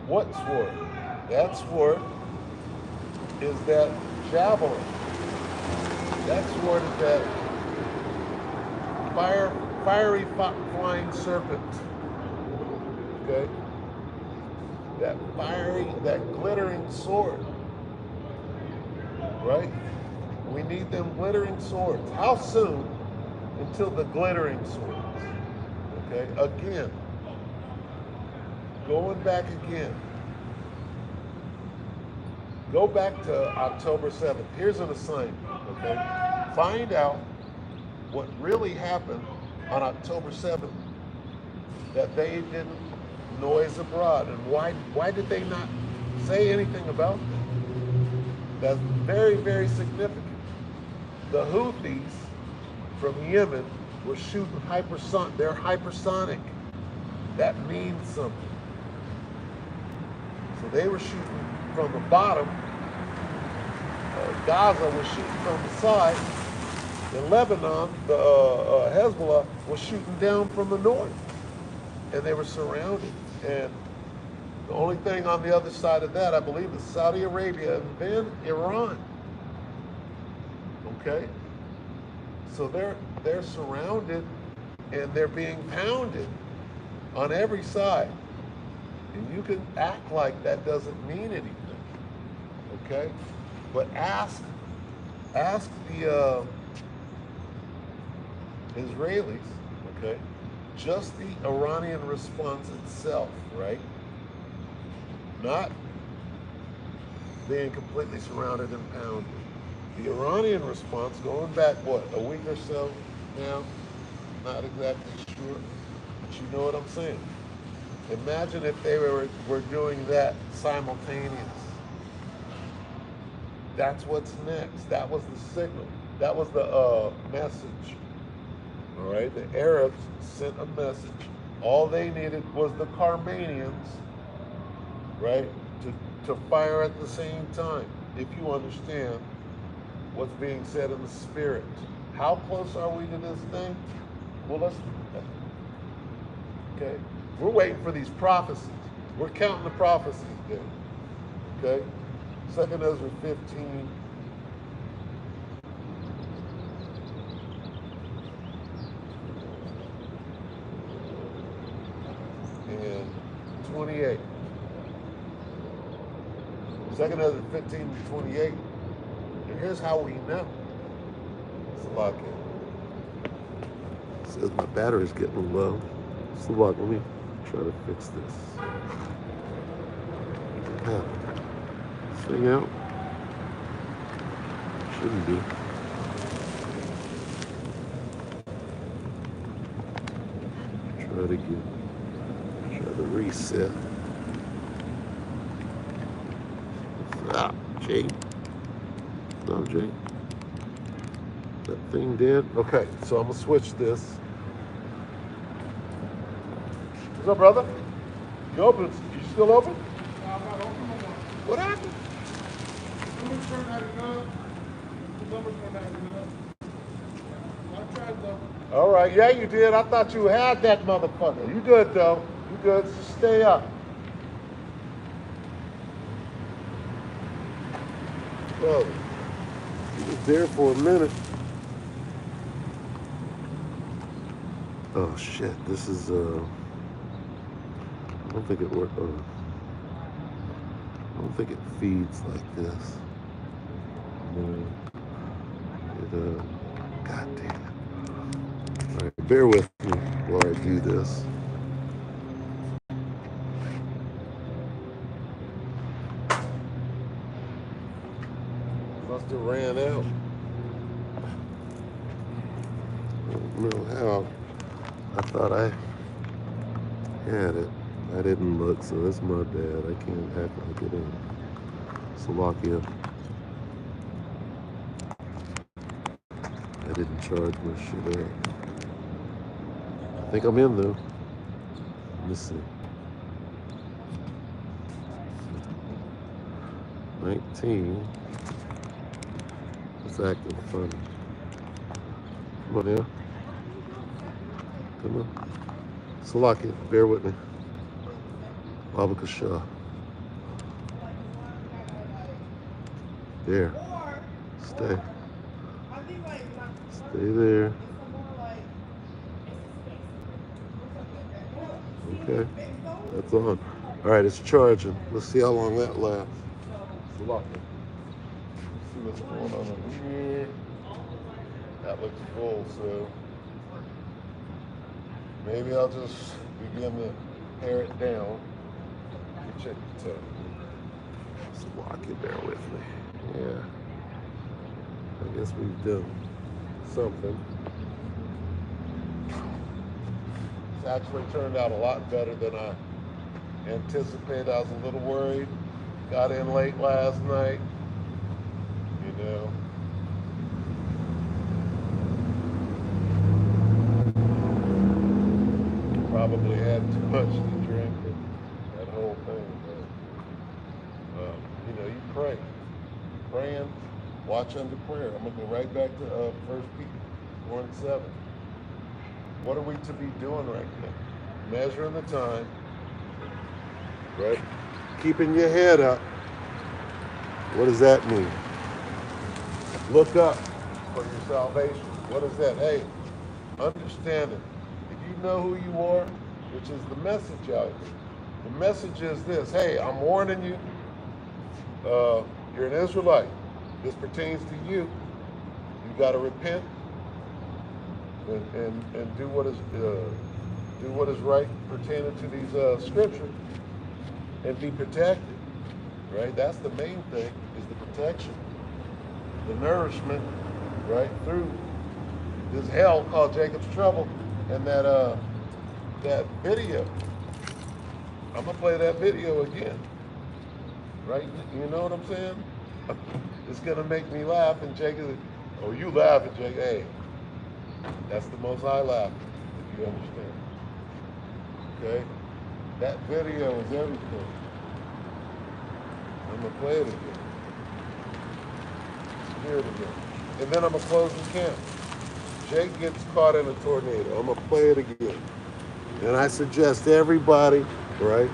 [SPEAKER 3] What sword? That sword is that javelin. That sword is that fiery flying serpent. Okay? That fiery, that glittering sword. Right? We need them glittering swords. How soon until the glittering swords? Okay? Again. Going back again. Go back to October 7th. Here's an assignment, okay? Find out what really happened on October 7th that they didn't noise abroad, and why did they not say anything about that? That's very, very significant. The Houthis from Yemen were shooting hypersonic. They're hypersonic. That means something. So they were shooting from the bottom. Gaza was shooting from the side. In Lebanon, the Hezbollah was shooting down from the north. And they were surrounded. And the only thing on the other side of that, I believe, is Saudi Arabia and then Iran. Okay? So they're surrounded and they're being pounded on every side. And you can act like that doesn't mean anything. Okay? But ask the Israelis, okay, just the Iranian response itself, right? Not being completely surrounded and pounded. The Iranian response, going back, what, a week or so now? Not exactly sure, but you know what I'm saying. Imagine if they were doing that simultaneous. That's what's next. That was the signal. That was the message. All right, the Arabs sent a message. All they needed was the Carmanians, right, to fire at the same time. If you understand what's being said in the spirit. How close are we to this thing? Well, let's okay. We're waiting for these prophecies. We're counting the prophecies there. Okay? 2nd Ezra 15. And 28. 2nd Ezra 15 and 28. And here's how we know. Salaki. It says my battery's getting low. Salak, let me try to fix this. Yeah. This thing out. Shouldn't be. Try to reset. Ah, Jay. No, Jay. That thing dead? Okay, so I'm gonna switch this. What's up, brother? You open? You still open?
[SPEAKER 1] No, I'm not open no more.
[SPEAKER 3] What happened?
[SPEAKER 1] The numbers turned out enough. The numbers turned out enough. I tried though.
[SPEAKER 3] All right, yeah, you did. I thought you had that motherfucker. You good though? You good? Just stay up. Well, he was there for a minute. Oh shit! This is I don't think it works. I don't think it feeds like this. No. It God damn it! All right, bear with me while I do this. Must have ran out. I don't know how. I thought I had it. I didn't look, so it's my bad. I can't act like it ain't. Slovakia. I didn't charge my shit up. I think I'm in though. Let me see. 19. It's acting funny. Come on now. Come on. Salaki, bear with me. Baba Kasha. There. Stay. Stay there. Okay. That's on. All right, it's charging. Let's see how long that lasts. Salaki. See what's going on over here. That looks full, so maybe I'll just begin to pare it down. You check the time. Salaki, bear with me. Yeah. I guess we've done something. It's actually turned out a lot better than I anticipated. I was a little worried. Got in late last night. You know. Probably had too much to drink and that whole thing. But, you know, you pray. Praying, watch under prayer. I'm going to go right back to 1 Peter 4:7. What are we to be doing right now? Measuring the time, right? Keeping your head up. What does that mean? Look up for your salvation. What is that? Hey, understand it. If you know who you are, which is the message out here, the message is this. Hey, I'm warning you. You're an Israelite. This pertains to you. You got to repent and do what is right pertaining to these scriptures and be protected. Right? That's the main thing, is the protection, the nourishment, right, through this hell called Jacob's trouble. And that video, I'm gonna play that video again. Right? You know what I'm saying? It's gonna make me laugh, and Jacob, oh, you laughing, Jacob? Hey, that's the most I laugh, if you understand. Okay? That video is everything. I'm gonna play it again. Hear it again. And then I'm gonna close the camp. Jake gets caught in a tornado. I'm gonna play it again. And I suggest everybody, right?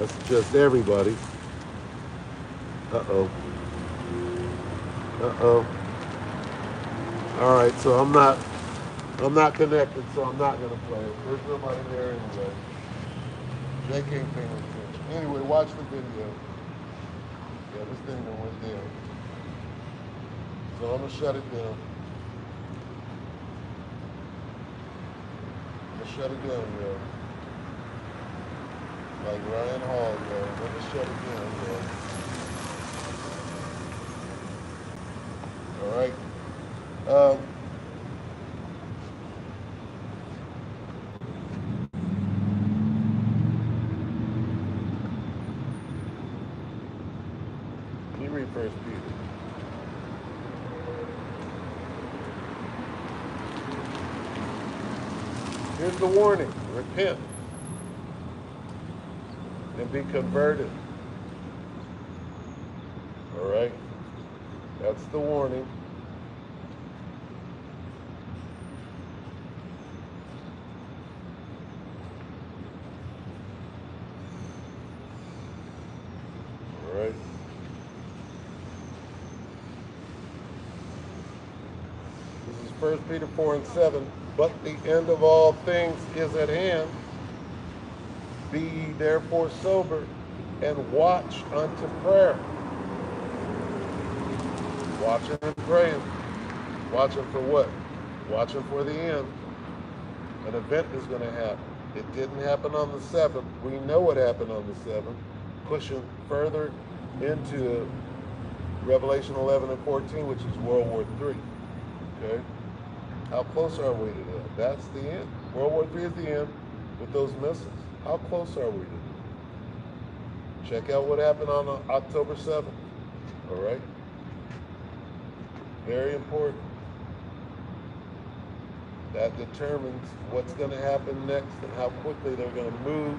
[SPEAKER 3] I suggest everybody. Uh-oh. Uh-oh. All right, so I'm not connected, so I'm not gonna play it. There's nobody there anyway. They can't pay no attention. Anyway, watch the video. Yeah, this thing that went down. So I'm gonna shut it down. I'm gonna shut it down, yo. Like Ryan Hall, yo. I'm gonna shut it down, yo. All right. Let me read 1 Peter. Here's the warning. Repent and be converted. All right? That's the warning. All right? This is 1 Peter 4:7. But the end of all things is at hand. Be ye therefore sober, and watch unto prayer. Watching and praying. Watching for what? Watching for the end. An event is going to happen. It didn't happen on the 7th. We know what happened on the 7th. Pushing further into Revelation 11 and 14, which is World War III. Okay? How close are we to that? That's the end. World War III is the end with those missiles. How close are we to that? Check out what happened on October 7th. All right? Very important. That determines what's going to happen next and how quickly they're going to move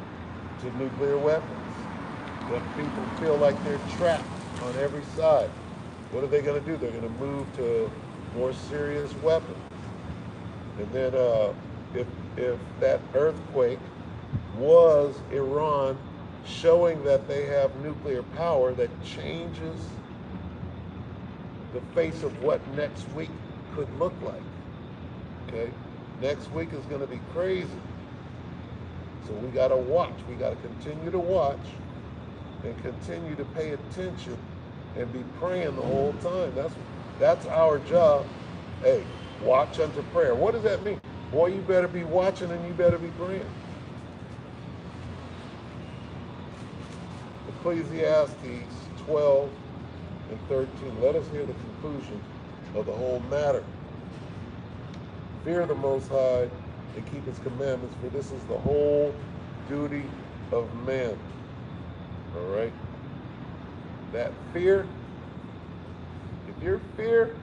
[SPEAKER 3] to nuclear weapons. When people feel like they're trapped on every side, what are they going to do? They're going to move to more serious weapons. And then if that earthquake was Iran showing that they have nuclear power, that changes the face of what next week could look like. Okay? Next week is going to be crazy. So we got to watch. We got to continue to watch and continue to pay attention and be praying the whole time. That's our job. Hey, watch unto prayer. What does that mean? Boy, you better be watching and you better be praying. Ecclesiastes 12 and 13. Let us hear the conclusion of the whole matter. Fear the Most High and keep His commandments, for this is the whole duty of man. All right? That fear, if your fear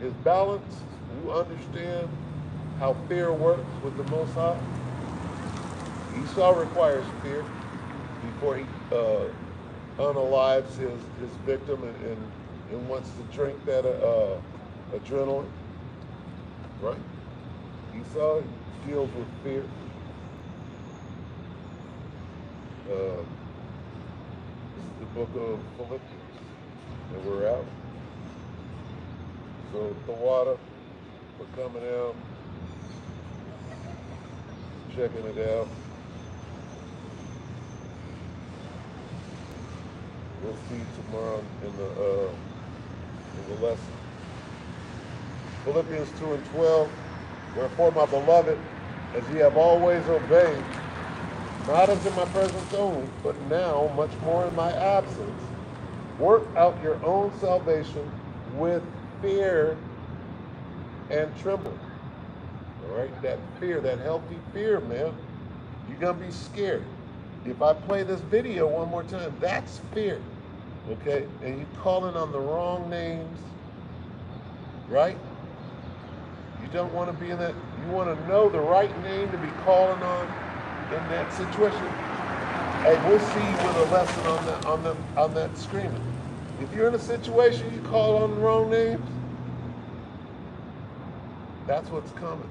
[SPEAKER 3] is balanced, you understand how fear works with the Most High. Esau requires fear before he unalives his victim and wants to drink that adrenaline. Right? Esau deals with fear. This is the book of Philippians, and we're out. So the water, we're coming out, checking it out. We'll see tomorrow in the lesson. Philippians 2 and 12. Wherefore, my beloved, as ye have always obeyed, not as in my presence only, but now much more in my absence, work out your own salvation with fear and trembling. All right, that fear, that healthy fear, man. You're gonna be scared. If I play this video one more time, that's fear, okay? And you're calling on the wrong names, right? You don't want to be in that. You want to know the right name to be calling on in that situation. Hey, we'll see you with a lesson on that screaming. If you're in a situation you call on the wrong names, that's what's coming.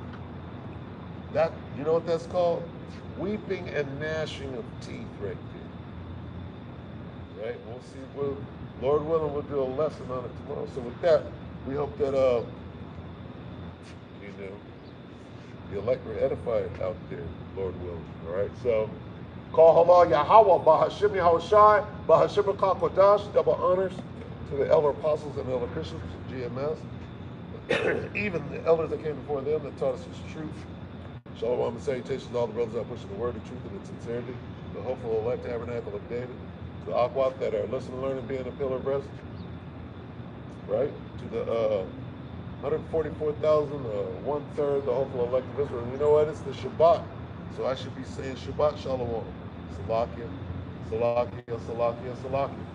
[SPEAKER 3] That, you know what that's called? Weeping and gnashing of teeth right there. Right? We'll see. Lord willing, we'll do a lesson on it tomorrow. So with that, we hope that the elect were edified out there, Lord willing. All right. So call halal Yahweh, Bahashim Yahushai, Bahashim Kakodash, double honors to the elder apostles and elder Christians, GMS. Even the elders that came before them that taught us His truth. Shalom and salutations to all the brothers that pushing the word of truth and its sincerity. The hopeful elect tabernacle of David. To the Akwat that are listening, learning, being a pillar of rest. Right? To the 144,000, 1/3, the hopeful elect of Israel. And you know what? It's the Shabbat. So I should be saying Shabbat Shalom. Salakia, Salakia, Salakia, Salakia.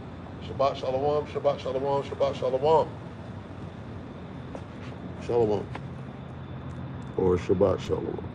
[SPEAKER 3] Shabbat Shalom, Shabbat Shalom, Shabbat Shalom. Shalom. Or Shabbat Shalom.